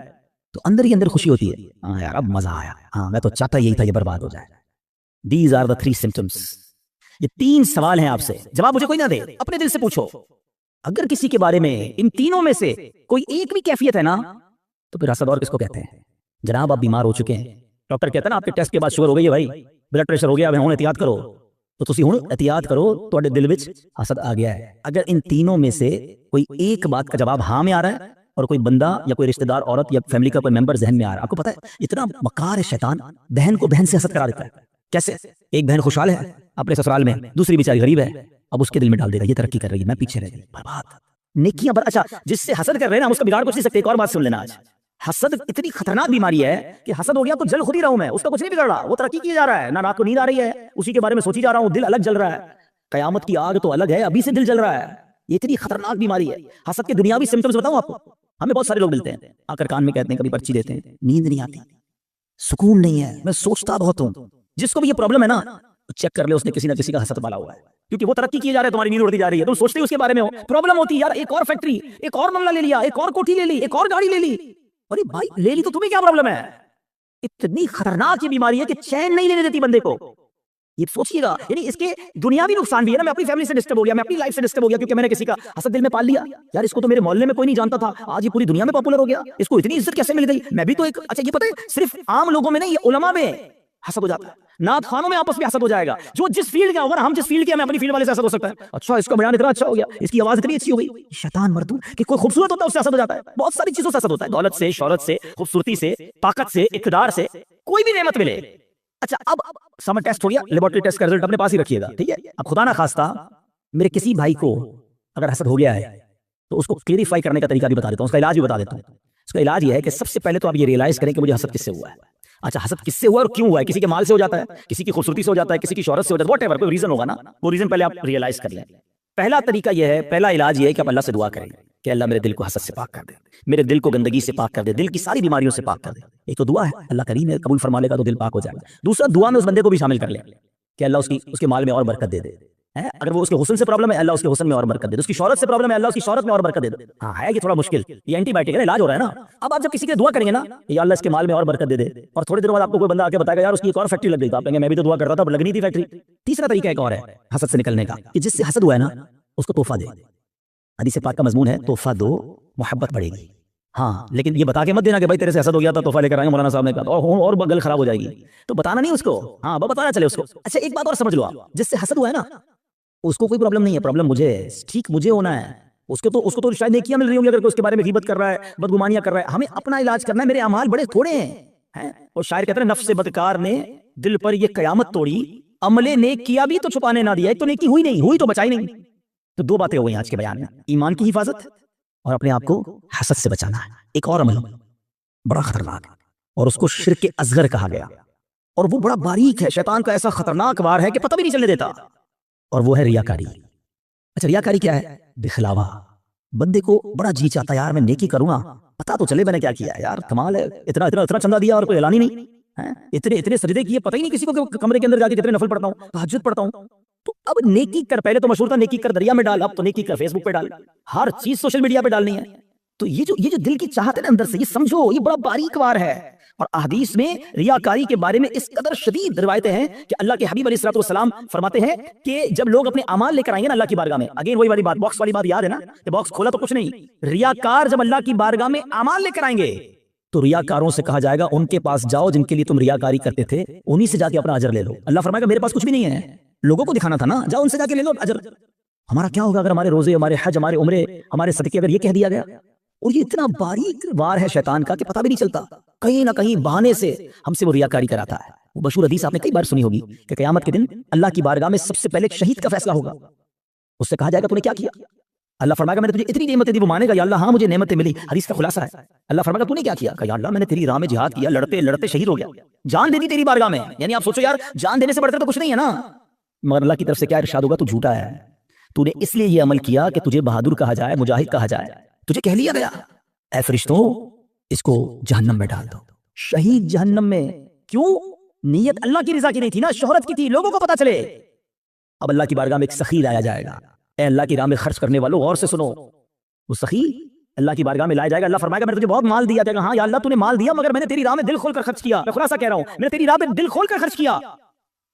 تو اندر ہی اندر خوشی ہوتی ہے، ہاں یار اب مزہ آیا، ہاں میں تو چاہتا یہی تھا یہ برباد ہو جائے۔ These are the 3 symptoms. یہ 3 سوال ہیں آپ سے، جواب مجھے کوئی نہ دے، اپنے دل سے پوچھو۔ اگر کسی کے بارے میں ان تینوں میں سے کوئی ایک بھی کیفیت ہے نا، تو پھر حسد اور کس کو کہتے ہیں؟ جناب آپ بیمار ہو چکے ہیں، ڈاکٹر کہتا ہے نا آپ کے ٹیسٹ کے بعد شوگر ہو گئی ہے بھائی، بلڈ پریشر ہو گیا، اب ہوں احتیاط کرو، تو تسی ہوں احتیاط کرو، تواڈے دل وچ حسد آ گیا ہے۔ اگر ان تینوں میں سے کوئی ایک بات کا جواب ہاں میں آ رہا ہے، اور کوئی بندہ یا کوئی رشتہ دار عورت یا فیملی کا کوئی ممبر ذہن میں آ رہا ہے، آپ کو پتہ ہے اتنا مکار ہے شیطان، بہن کو بہن سے حسد کرا دیتا ہے۔ کیسے؟ ایک بہن خوشحال ہے اپنے سسرال میں، دوسری بیچاری غریب ہے، اب اس کے دل میں ڈال دے گا یہ ترقی کر رہی ہے، میں پیچھے رہ گئی، برباد۔ نیکیاں اچھا جس سے حسد کر رہے ہیں نا ہم اس کا بگاڑ کچھ نہیں سکتے۔ ایک اور بات سن لینا، آج حسد اتنی خطرناک بیماری ہے کہ حسد ہو گیا تو جل خود ہی رہا ہوں میں، اس کا کچھ نہیں بگڑ رہا، وہ ترقی کیے جا رہا ہے، نہ رات کو نیند آ رہی ہے، اسی کے بارے میں سوچی جا رہا ہوں، دل الگ جل رہا ہے۔ قیامت کی آگ تو الگ ہے، ابھی سے دل جل رہا ہے، یہ اتنی خطرناک بیماری ہے۔ حسد کے دنیاوی سمپٹمز بتاؤں آپ کو، ہمیں بہت سارے لوگ ملتے ہیں آ کر کان میں کہتے ہیں، کبھی پرچی دیتے ہیں، نیند نہیں آتی، سکون نہیں ہے، میں سوچتا بہت ہوں۔ جس کو بھی یہ پرابلم ہے نا چیک کر لے اس نے کسی نہ کسی کا حسد پالا ہوا ہے، کیونکہ وہ ترقی کیے جا رہے ہیں، تمہاری نیند اڑتی جا رہی ہے، تم سوچتے ہی اس کے بارے میں ہو، پرابلم ہوتی ہے یار، ایک اور فیکٹری، ایک اور بنگلہ لے لیا، ایک اور کوٹھی لے لی، ایک اور گاڑی لے لی، ارے بھائی لے لی تو تمہیں کیا پرابلم ہے؟ اتنی خطرناک یہ بیماری ہے کہ چین نہیں لینے دیتی بندے کو۔ یہ سوچیے گا، یعنی اس کے دنیاوی نقصان بھی ہے نا، میں اپنی فیملی سے ڈسٹرب ہو گیا، میں اپنی لائف سے ڈسٹرب ہو گیا کیونکہ میں نے کسی کا حسد دل میں پال لیا، یار اس کو تو میرے محلے میں کوئی نہیں جانتا تھا، آج یہ پوری دنیا میں پاپولر ہو گیا، اس کو اتنی عزت کیسے مل گئی، میں بھی تو ایک۔ اچھا یہ پتہ ہے صرف عام لوگوں میں نہیں، یہ علماء میں حسد ہو جاتا ہے، نعت خوانوں میں آپس میں حسد ہو جائے گا، جو جس فیلڈ کا ہوگا، ہم جس فیلڈ کے ہیں، میں اپنی فیلڈ والے سے حسد ہو سکتا ہے، اچھا اس کا بیان اتنا اچھا ہو گیا، اس کی آواز اتنی اچھی ہو گئی، شیطان مردود کہ کوئی خوبصورت ہوتا ہے اس سے حسد ہو جاتا ہے، بہت ساری چیزوں سے حسد ہوتا ہے، دولت سے، شہرت سے، خوبصورتی سے، طاقت سے، اقتدار سے، کوئی بھی نعمت ملے اچھا اب سمر ٹیسٹ ہو گیا, لیبورٹری ٹیسٹ کا رزلٹ اپنے پاس ہی رکھیے گا, ٹھیک ہے. اب خدا نہ خواستہ میرے کسی بھائی کو اگر حسد ہو گیا ہے تو اس کو کلیریفائی کرنے کا طریقہ بھی بتا دیتا ہوں, اس کا علاج بھی بتا دیتا ہوں. اس کا علاج یہ ہے کہ سب سے پہلے تو آپ یہ ریئلائز کریں کہ مجھے حسد کس سے ہوا ہے. اچھا حسد کس سے ہوا اور کیوں ہوا ہے؟ کسی کے مال سے ہو جاتا ہے, کسی کی خوبصورتی سے ہو جاتا ہے, کسی کی شہرت سے ہو جاتا ہے, واٹ ایور, کوئی ریزن ہوگا نا, وہ ریزن پہلے آپ ریئلائز کر لیں. پہلا طریقہ یہ ہے, پہلا علاج یہ ہے کہ آپ اللہ سے دعا کریں کہ اللہ میرے دل کو حسد سے پاک کر دے, میرے دل کو گندگی سے پاک کر دے, دل کی ساری بیماریوں سے پاک کر دے. ایک تو دعا ہے, اللہ کریم ہے, قبول فرما لے گا تو دل پاک ہو جائے گا. دوسرا دعا میں اس بندے کو بھی شامل کر لیں کہ اللہ اس کے مال میں اور برکت دے دے. اگر وہ اس کے حسن سے پرابلم ہے, اللہ اس کے حسن میں اور برکت دے دے. اس کی شہرت سے پرابلم ہے, اللہ اس کی شہرت میں اور برکت دے دے. ہاں ہے یہ تھوڑا مشکل, یہ اینٹی بائیوٹک ہے, علاج ہو رہا ہے نا. اب آپ جب کسی کے دعا کریں گے نا یا اللہ اس کے مال میں اور برکت دے دے, اور تھوڑے دنوں بعد آپ کو کوئی بندہ آ کے بتائے گا یار اس کی ایک اور فیکٹری لگ گئی, تو آپ کہیں گے میں بھی تو دعا کرتا تھا لگ نہیں تھی فیکٹری. تیسرا طریقہ ایک اور ہے حسد سے نکلنے کا, کہ جس سے حسد ہوا ہے نا اس کو تحفہ دے. حدیث پاک کا مضمون ہے تحفہ دو محبت بڑھے گی. ہاں لیکن یہ بتا کے مت دینا کہ بھائی تیرے سے حسد ہو گیا تھا تحفہ لے کر آئے مولانا صاحب نے کہا, اور گل خراب ہو جائے گی. تو بتانا نہیں اس کو, ہاں بتانا چلے اس کو. اچھا ایک بات اور سمجھ لو آپ, جس سے حسد ہوا ہے نا اس کو کوئی پرابلم نہیں ہے, پرابلم مجھے ہے, ٹھیک مجھے ہونا ہے. اس کو تو شاید نیکیاں مل رہی ہوں گی اگر کوئی اس کے بارے میں غیبت کر رہا ہے, بدگمانیاں کر رہا ہے. ہمیں اپنا علاج کرنا ہے, میرے اعمال بڑے تھوڑے ہیں. اور شاعر کہتے ہیں نفس بدکار نے دل پر یہ قیامت توڑی, عمل نیک کیا بھی تو چھپانے نہ دیا. ایک تو نیکی ہوئی نہیں, ہوئی تو بچائی نہیں. تو دو باتیں ہو گئی آج کے بیان میں, ایمان کی حفاظت اور اپنے آپ کو حسد سے بچانا ہے. ایک اور عمل بڑا خطرناک ہے اور اس کو شرک اصغر کہا گیا, اور وہ بڑا باریک ہے, شیطان کا ایسا خطرناک وار ہے کہ پتہ بھی نہیں چلنے دیتا, اور وہ ہے ریاکاری. اچھا ریاکاری کیا ہے؟ دکھلاوا. بندے کو بڑا جی چاہتا ہے یار میں نیکی کروں گا, پتا تو چلے میں نے کیا کیا ہے, یار کمال ہے, اتنا اتنا اتنا چندہ دیا اور کوئی اعلان ہی نہیں, اتنے اتنے سجدے کیے, پتہ ہی نہیں کسی کو کہ کمرے کے اندر جا کے کتنے نفل پڑھتا ہوں, تہجد پڑھتا ہوں. تو اب نیکی کر, پہلے تو مشہور تھا نیکی کر دریا میں ڈال, اب تو نیکی کر فیس بک پہ ڈال, ہر چیز سوشل میڈیا پہ ڈالنی ہے. تو یہ جو دل کی چاہت ہے نا اندر سے, یہ سمجھو یہ بڑا باریک وار ہے. اور احادیث میں ریاکاری کے بارے میں اس قدر شدید روایتیں ہیں کہ اللہ کے حبیب علیہ الصلوۃ والسلام فرماتے ہیں کہ جب لوگ اپنے اعمال لے کر آئیں گے نا اللہ کی بارگاہ میں, اگین وہی والی بات, باکس والی بات یاد ہے نا, کہ باکس کھولا تو کچھ نہیں. ریاکار جب اللہ کی بارگاہ میں اعمال لے کر آئیں گے تو ریاکاروں سے کہا جائے گا ان کے پاس جاؤ جن کے لیے تم ریاکاری کرتے تھے, انہی سے جا کے اپنا اجر لے لو. اللہ فرمائے گا میرے پاس کچھ بھی نہیں ہے, لوگوں کو دکھانا تھا نا, جاؤ ان سے جا کے لے لو اجر. ہمارا کیا ہوگا اگر ہمارے روزے, ہمارے حج, ہمارے عمرے, ہمارے صدقے اگر یہ کہہ دیا گیا؟ اور یہ اتنا باریک وار ہے شیطان کا کہ پتہ بھی نہیں چلتا, کہیں نہ کہیں بہانے سے ہم سے وہ ریاکاری کراتا ہے. وہ مشہور حدیث آپ نے کئی بار سنی ہوگی کہ قیامت کے دن اللہ کی بارگاہ میں سب سے پہلے ایک شہید کا فیصلہ ہوگا. اس سے کہا جائے گا تو نے کیا کیا؟ اللہ فرمائے گا میں نے تجھے اتنی نعمتیں دی, وہ مانے گا یا اللہ ہاں مجھے نعمتیں ملی, حدیث کا خلاصہ ہے. اللہ فرمائے گا تو نے کیا کیا؟ کہ یا اللہ میں نے تیری راہ میں جہاد کیا, لڑتے لڑتے شہید ہو گیا, جان دے دی تیری بارگاہ میں. یعنی آپ سوچو یار جان دینے سے بڑھ کر تو کچھ نہیں ہے نا, مگر اللہ کی طرف سے کیا ارشاد ہوگا, تو جھوٹا ہے, تو نے اس لیے یہ عمل کیا کہ تجھے بہادر کہا جائے, مجاہد کہا جائے, تجھے کہہ لیا گیا اے فرشتوں اس کو جہنم میں ڈال دو. شہید جہنم میں کیوں؟ نیت اللہ کی رضا کی نہیں تھی نا, شہرت کی تھی, لوگوں کو پتا چلے. اب اللہ کی بارگاہ میں ایک سخی لایا جائے گا. اے اللہ کی راہ میں خرچ کرنے والوں غور سے سنو, وہ سخی اللہ کی بارگاہ میں لایا جائے گا. اللہ فرمائے گا میں نے تجھے بہت مال دیا. کہے گا ہاں یا اللہ تو نے مال دیا, مگر میں نے تیری راہ میں دل کھول کر خرچ کیا. میں خلاصہ کہہ رہا ہوں, میں نے تیری راہ میں دل کھول کر خرچ کیا.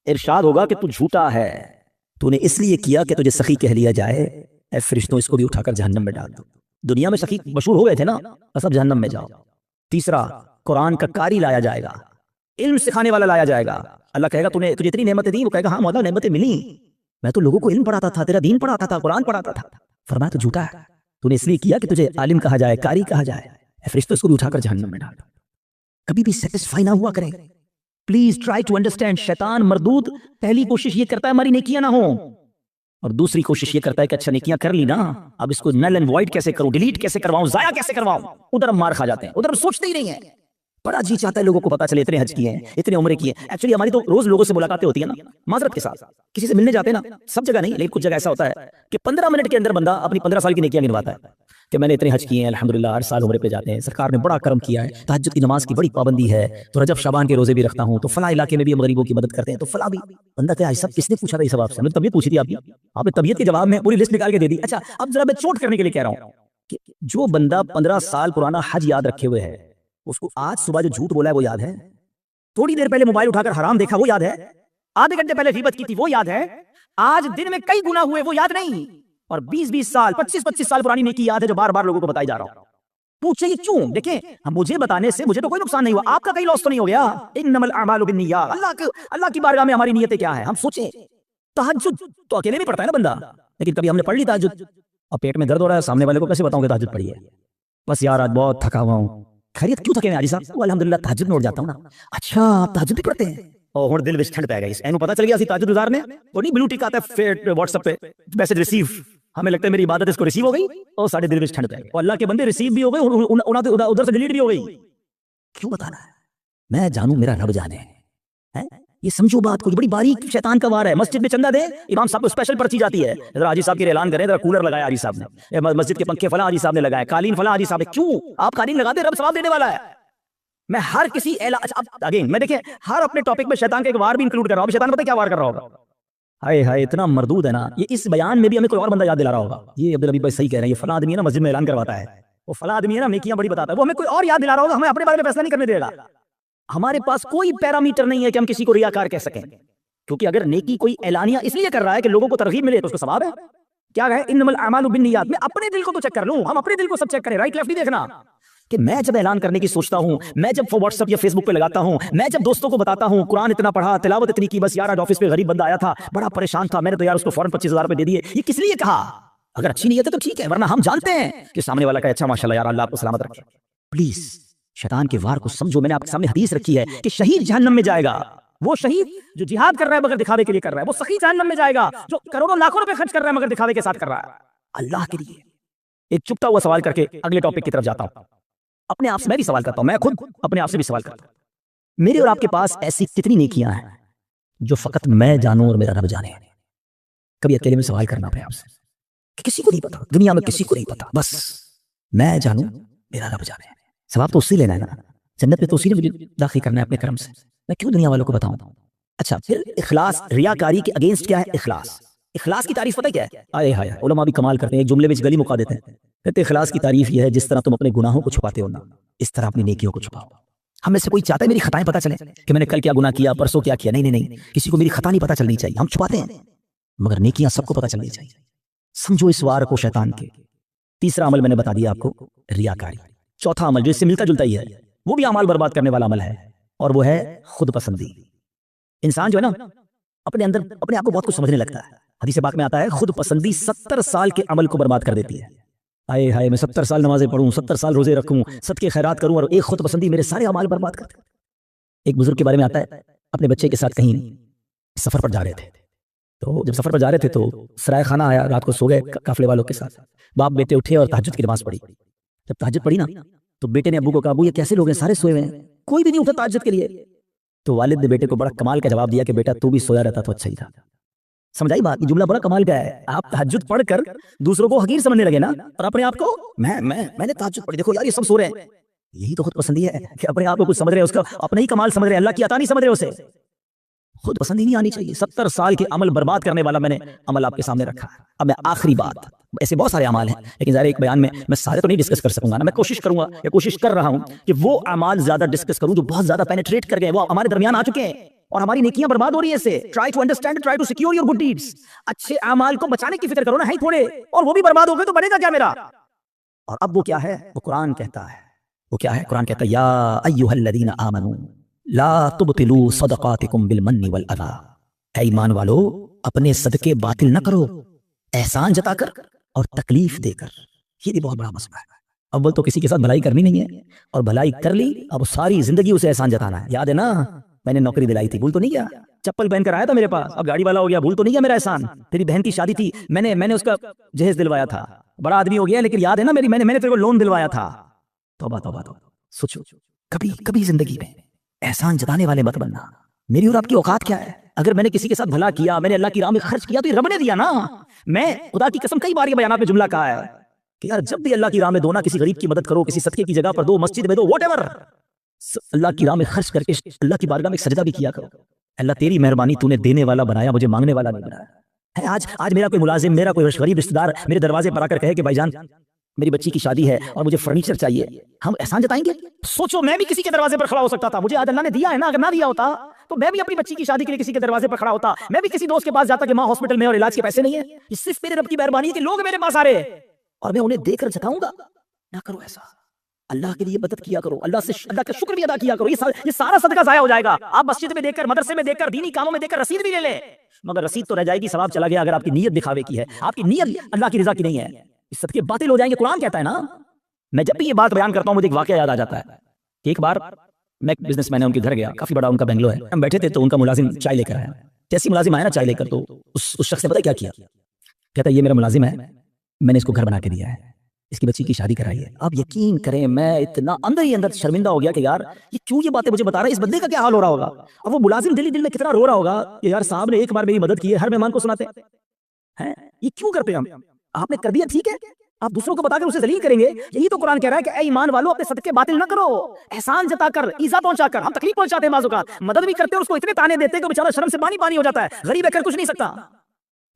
ارشاد ہوگا کہ تو جھوٹا ہے, تو نے اس لیے کیا کہ تجھے سخی کہہ لیا جائے. اے فرشتوں اس کو بھی اٹھا کر جہنم میں ڈال دو. دنیا میں سخی مشہور ہو گئے تھے نا, بس اب جہنم میں جاؤ. تیسرا قرآن کا قاری لایا جائے گا, علم سکھانے والا لایا جائے گا. اللہ کہے گا تجھے اتنی نعمتیں دی, وہ کہے گا ہاں مولا نعمتیں ملی, میں تو لوگوں کو علم پڑھاتا تھا, تیرا دین پڑھاتا تھا, قرآن پڑھاتا تھا. فرمایا تو جھوٹا ہے, تو نے اس لیے کیا کہ تجھے عالم کہا جائے, قاری کہا جائے. فرشتوں اس کو بھی اٹھا کر جہنم میں ڈال دو. کبھی بھی سیٹسفائی نہ ہوا کریں, پلیز ٹرائی ٹو انڈرسٹینڈ. شیطان مردود پہلی کوشش یہ کرتا ہے ہماری نیکیاں نہ ہوں, اور دوسری کوشش یہ کرتا ہے کہ اچھا نیکیاں کر لی نا, اب اس کو نل اینڈ وائڈ کیسے کروں, ڈیلیٹ کیسے کرواؤں, ضائع کیسے کرواؤں. ادھر ہم مار کھا جاتے ہیں, ادھر ہم سوچتے ہی نہیں ہیں. بڑا جی چاہتا ہے لوگوں کو پتا چلے اتنے حج کیے ہیں, اتنے عمرے کیے ہیں. ایکچولی ہماری تو روز لوگوں سے ملاقاتیں ہوتی ہیں نا, معذرت کے ساتھ کسی سے ملنے جاتے ہیں نا, سب جگہ نہیں لیکن کچھ جگہ ایسا ہوتا ہے کہ 15 منٹ کے اندر بندہ اپنی 15 سال کی نیکیاں گنواتا ہے کہ میں نے اتنے حج کیے ہیں, الحمدللہ ہر سال عمرے پہ جاتے ہیں, سرکار نے بڑا کرم کیا ہے, تہجد کی نماز کی بڑی پابندی ہے, تو رجب شعبان کے روزے بھی رکھتا ہوں, تو فلاں علاقے میں بھی ہم غریبوں کی مدد کرتے ہیں, تو فلاں بھی. بندہ کہا سب کس نے پوچھا تھا یہ سب آپ سے؟ میں طبیعت پوچھی تھی آپ نے طبیعت کے جواب میں پوری لسٹ نکال کے دے دی. اچھا اب ذرا میں چوٹ کرنے کے لیے کہہ رہا ہوں کہ جو بندہ 15 سال پرانا حج یاد رکھے ہوئے ہے, اس کو آج صبح جو جھوٹ بولا ہے وہ یاد ہے, تھوڑی دیر پہلے موبائل اٹھا کر حرام دیکھا وہ یاد ہے, آدھے گھنٹے پہلے غیبت کی تھی وہ یاد ہے, آج دن میں کئی گناہ ہوئے وہ یاد نہیں, اور 20-20 سال 25-25 سال پرانی نیکی یاد ہے جو بار بار لوگوں کو بتائی جا رہا ہوں. پوچھے یہ کیوں؟ دیکھیں مجھے بتانے سے مجھے تو کوئی نقصان نہیں ہوا, آپ کا کہیں لاس تو نہیں ہو گیا. انما الاعمال بالنیات, اللہ کی بارگاہ میں ہماری نیتیں کیا ہیں. ہم سوچیں تہجد تو اکیلے بھی پڑھتا ہے نا بندہ, لیکن کبھی ہم نے پڑھ لی تہجد, اب پیٹ میں درد ہو رہا ہے, سامنے والے کو کیسے بتاؤں کہ تہجد پڑھی ہے؟ بس یار آج بہت تھکا ہوا ہوں. خیریت کیوں تھکے ہیں حاجی صاحب؟ الحمدللہ تہجد میں اٹھ جاتا ہوں نا. اچھا آپ تہجد بھی پڑھتے ہیں, اور ہن دل وچ ٹھنڈ پی گئی اینو پتہ چل گیا سی تہجد گزارنے اور نہیں بلو ٹک آتا ہے واٹس ایپ پہ میسج ریسیو ہمیں لگتا ہے میری عبادت اس کو ریسیو ہو گئی اور ساڈے دل وچ ٹھنڈ پی گئی اور اللہ کے بندے ریسیو بھی ہو گئے ادھر سے ڈیلیٹ بھی ہو گئی. کیوں بتانا ہے؟ میں جانوں میرا رب جانے ہے. یہ سمجھو بات کچھ بڑی باریک شیطان کا وار ہے. مسجد میں چندہ دے امام صاحب کو اسپیشل پرچی جاتی ہے ذرا حاجی صاحب کے اعلان کریں ذرا کولر لگایا حاجی صاحب نے مسجد کے پنکھے فلاں حاجی صاحب نے لگائے قالین فلاں حاجی صاحب نے. کیوں آپ قالین لگا دیں رب ثواب دینے والا ہے. میں ہر کسی اگین میں دیکھیں ہر اپنے ٹاپک میں شیطان کا ایک وار بھی انکلوڈ کر رہا ہوں. شیطان پتہ کیا وار کر رہا ہوگا؟ ہائے ہائے اتنا مردود ہے نا. یہ اس بیان میں بھی ہمیں کوئی اور بندہ یاد دلا رہا ہوگا یہ عبدالحبیب بھائی صحیح کہہ رہے ہیں یہ فلاں آدمی ہے نا مسجد میں اعلان کرواتا ہے وہ فلاں آدمی ہے نا نیکیاں بڑی بتاتا ہے وہ ہمیں کوئی اور یاد دلا رہا ہوگا. ہمیں اپنے بارے میں فیصلہ نہیں کرنے دے گا. ہمارے پاس کوئی پیرامیٹر نہیں ہے کہ ہم کسی کو ریاکار کہہ سکیں کیونکہ اگر نیکی کوئی اعلانیہ اس لیے کر رہا ہے کہ لوگوں کو ترغیب ملے تو اس کو ثواب ہے. کیا ہے انما الاعمال بالنیات. میں اپنے دل کو تو چیک کر لوں. ہم اپنے دل کو سب چیک کریں رائٹ لیفٹ نہیں دیکھنا کہ میں جب اعلان کرنے کی سوچتا ہوں میں جب واٹس ایپ یا فیس بک پہ لگاتا ہوں میں جب دوستوں کو بتاتا ہوں قرآن اتنا پڑھا تلاوت اتنی کی بس یار آج آفس پہ غریب بندہ آیا تھا بڑا پریشان تھا میں نے تو یار اس کو فوراً 25,000 روپے دے دیے. یہ کس لیے کہا؟ اگر اچھی نیت ہے تو ٹھیک ہے ورنہ ہم جانتے ہیں کہ سامنے والا کا اچھا ماشاءاللہ یار اللہ آپ کو سلامت رکھے. پلیز شیطان کے وار کو سمجھو. میں نے آپ کے سامنے حدیث رکھی ہے کہ شہید جہنم میں جائے گا. وہ شہید جو جہاد کر رہا ہے مگر دکھاوے کے لیے کر رہا ہے وہ سخی جہنم میں جائے گا. جو کروڑوں لاکھوں روپے خرچ کر رہا ہے مگر دکھاوے کے ساتھ کر رہا ہے اللہ کے لیے. ایک چپتا ہوا سوال کر کے اگلے ٹاپک کی طرف جاتا ہوں. اپنے آپ سے میں بھی سوال کرتا ہوں. میں خود اپنے آپ سے بھی سوال کرتا ہوں. میرے اور آپ کے پاس ایسی کتنی نیکیاں ہیں جو فقط میں جانوں اور میرا رب جانے. کبھی اکیلے میں سوال کرنا پڑے آپ سے کہ کسی کو نہیں پتا دنیا میں کسی کو نہیں پتا بس میں جانوں میرا رب جانے. ثواب تو اس سے لینا ہے نا. جنت میں تو اسی نے مجھے داخل کرنا ہے اپنے کرم سے. میں کیوں دنیا والوں کو بتاؤں؟ اچھا پھر اخلاص ریاکاری کے اگینسٹ کیا ہے اخلاص. اخلاص کی تعریف پتہ کیا ہے؟ آئے ہائے علماء بھی کمال کرتے ہیں ایک جملے میں گلی مکا دیتے ہیں. کہتے اخلاص کی تعریف یہ ہے جس طرح تم اپنے گناہوں کو چھپاتے ہو نا اس طرح اپنی نیکیوں کو چھپاؤ. ہم میں سے کوئی چاہتا ہے میری خطائیں پتہ چلیں کہ میں نے کل کیا گناہ کیا پرسوں کیا کیا؟ نہیں نہیں نہیں. کسی کو میری خطا نہیں پتہ چلنی چاہیے. ہم چھپاتے ہیں مگر نیکیاں سب کو پتہ چلنی چاہیے. سمجھو اس وار کو شیطان کے. تیسرا عمل میں نے بتا دیا آپ کو ریاکاری. چوتھا عمل جو اس سے ملتا جلتا ہی ہے وہ بھی اعمال برباد کرنے والا عمل ہے اور وہ ہے خود پسندی. انسان جو ہے نا اپنے اندر اپنے آپ کو بہت کچھ سمجھنے لگتا ہے. حدیث پاک میں آتا ہے خود پسندی 70 سال کے عمل کو برباد کر دیتی ہے. آئے ہائے میں 70 سال نمازیں پڑھوں 70 سال روزے رکھوں صدقے خیرات کروں اور ایک خود پسندی میرے سارے اعمال برباد کر دے. ایک بزرگ کے بارے میں آتا ہے اپنے بچے کے ساتھ کہیں سفر پر جا رہے تھے. تو جب سفر پر جا رہے تھے تو سرائے خانہ آیا رات کو سو گئے قافلے والوں کے ساتھ. باپ بیٹے اٹھے اور تہجد کی نماز پڑھی. جب تہجد پڑھی نا تو بیٹے نے ابو کو کہا ابو یہ کیسے لوگ ہیں سارے سوئے ہوئے ہیں کوئی بھی نہیں اٹھا تہجد کے لیے. تو والد نے بیٹے کو بڑا کمال کا جواب دیا کہ بیٹا تو بھی سویا رہتا تو اچھا ہی تھا. سمجھائی بات؟ یہ جملہ بڑا کمال کا ہے. آپ تہجد پڑھ کر دوسروں کو حقیر سمجھنے لگے نا اور اپنے آپ کو میں نے تہجد پڑھی دیکھو یار یہ سب سو رہے ہیں. یہی تو خود پسندی ہے کہ اپنے آپ کو کچھ سمجھ رہے ہیں اس کا اپنا ہی کمال سمجھ رہے ہیں اللہ کی عطا نہیں سمجھ رہے اسے. خود پسندی نہیں آنی چاہیے. 70 سال کے عمل برباد کرنے والا میں نے عمل آپ کے سامنے رکھا ہے. اب میں آخری بات ایسے بہت سارے اعمال ہیں لیکن ظاہر ایک بیان میں سارے تو نہیں ڈسکس کر سکوں گا نا. میں کوشش کروں گا یا کوشش کر رہا ہوں کہ وہ اعمال زیادہ ڈسکس کروں جو بہت زیادہ پینیٹریٹ کر گئے وہ ہمارے درمیان آ چکے ہیں اور ہماری نیکیاں برباد ہو رہی ہیں اس سے. Try to understand try to secure your good deeds. اچھے اعمال کو بچانے کی فکر کرو نا ہے تھوڑے اور وہ بھی برباد ہو گئے تو بنے گا کیا میرا؟ اور اب وہ کیا ہے؟ وہ قرآن کہتا ہے. وہ کیا ہے؟ قرآن کہتا ہے یا ایھا الذین آمنوا لا تبطلوا صدقاتکم بالمن والاذی. اے ایمان والو اپنے صدقے باطل نہ کرو احسان جتا کر اور تکلیف دے کر. یہ بھی بہت بڑا مسئلہ ہے. اول تو کسی کے ساتھ بھلائی کرنی نہیں ہے اور بھلائی کر لی اب ساری زندگی اسے احسان جتانا ہے. یاد ہے نا میں نے نوکری دلائی تھی بھول تو نہیں گیا. چپل پہن کر آیا تھا میرے پاس اب گاڑی والا ہو گیا بھول تو نہیں گیا میرا احسان. تیری بہن کی شادی تھی میں نے اس کا جہیز دلوایا تھا. بڑا آدمی ہو گیا لیکن یاد ہے نا میں نے تیرے کو لون دلوایا تھا. توبہ توبہ توبہ. سوچو کبھی زندگی میں احسان جتانے والے مت بننا. میری اور آپ کی اوقات کیا ہے؟ اگر میں نے کسی کے ساتھ بھلا کیا میں نے اللہ کی راہ میں خرچ کیا تو یہ رب نے دیا نا. میں خدا کی قسم کئی بار یہ بیانات میں جملہ کہا ہے کہ یار جب بھی اللہ کی راہ میں دو نا کسی غریب کی مدد کرو کسی صدقے کی جگہ پر دو مسجد میں دو واٹ ایور اللہ کی راہ میں خرچ کر کے اللہ کی بارگاہ میں ایک سجدہ بھی کیا کرو. اللہ تیری مہربانی تو نے دینے والا بنایا مجھے مانگنے والا نہیں بنایا. آج میرا کوئی ملازم میرا کوئی غریب رشتہ دار میرے دروازے پر آ کر کہے کہ بھائی جان میری بچی کی شادی ہے اور مجھے فرنیچر چاہیے ہم احسان جتائیں گے؟ سوچو میں بھی کسی کے دروازے پر کھڑا ہو سکتا تھا. مجھے آج اللہ نے دیا ہے نا. اگر نہ دیا ہوتا تو میں بھی اپنی بچی کی شادی کے لیے کسی کے دروازے پر کھڑا ہوتا. میں بھی کسی دوست کے پاس جاتا کہ ماں ہاسپٹل میں اور علاج کے پیسے نہیں ہیں. یہ صرف میرے رب کی مہربانی ہے کہ لوگ میرے پاس آ رہے اور میں انہیں دے کر جتاؤں گا. نہ کرو ایسا. اللہ کے لیے مدد کیا کرو. اللہ کا شکر بھی ادا کیا کرو. یہ سارا صدقہ ضائع ہو جائے گا. آپ مسجد میں دے کر مدرسے میں دے کر دینی کاموں میں دے کر رسید بھی لے لیں مگر رسید تو رہ جائے گی. ثواب چلا گیا اگر آپ کی نیت دکھاوے کی ہے. آپ کی نیت اللہ کی رضا کی نہیں ہے. یہ صدقے باطل ہو جائیں گے. قرآن کہتا ہے نا. میں جب بھی یہ بات بیان کرتا ہوں مجھے ایک واقعہ یاد آ جاتا ہے کہ ایک بار میں ایک بزنس مین ہے ان کے گھر گیا, کافی بڑا ان کا بنگلو ہے. ہم بیٹھے تھے تو ان کا ملازم چائے لے کر آیا. جیسی ملازم آیا نا چائے لے کر, تو اس شخص نے پتہ کیا کیا, کہتا ہے یہ میرا ملازم ہے, میں نے اس کو گھر بنا کے دیا ہے, اس کی بچی کی شادی کرائی ہے. آپ یقین کریں میں اتنا اندر ہی اندر شرمندہ ہو گیا کہ یار یہ کیوں یہ باتیں مجھے بتا رہا ہے, اس بندے کا کیا حال ہو رہا ہوگا, اور وہ ملازم دل دل میں کتنا رو رہا ہوگا کہ یار صاحب نے ایک بار میری مدد کی ہے, ہر مہمان کو سناتے ہیں. یہ کیوں کرتے ہیں ہم؟ آپ نے کر دیا ٹھیک ہے, آپ دوسروں کو بتا کر اسے ذلیل کریں گے. یہی تو قرآن کہہ رہا ہے کہ اے ایمان والو اپنے صدقے باطل نہ کرو, احسان جتا کر, ایذا پہنچا کر. ہم تکلیف پہنچاتے ہیں بعض اوقات, مدد بھی کرتے ہیں اور اس کو اتنے تانے دیتے ہیں کہ بیچارہ شرم سے پانی ہو جاتا ہے, غریب ہے کر کچھ نہیں سکتا.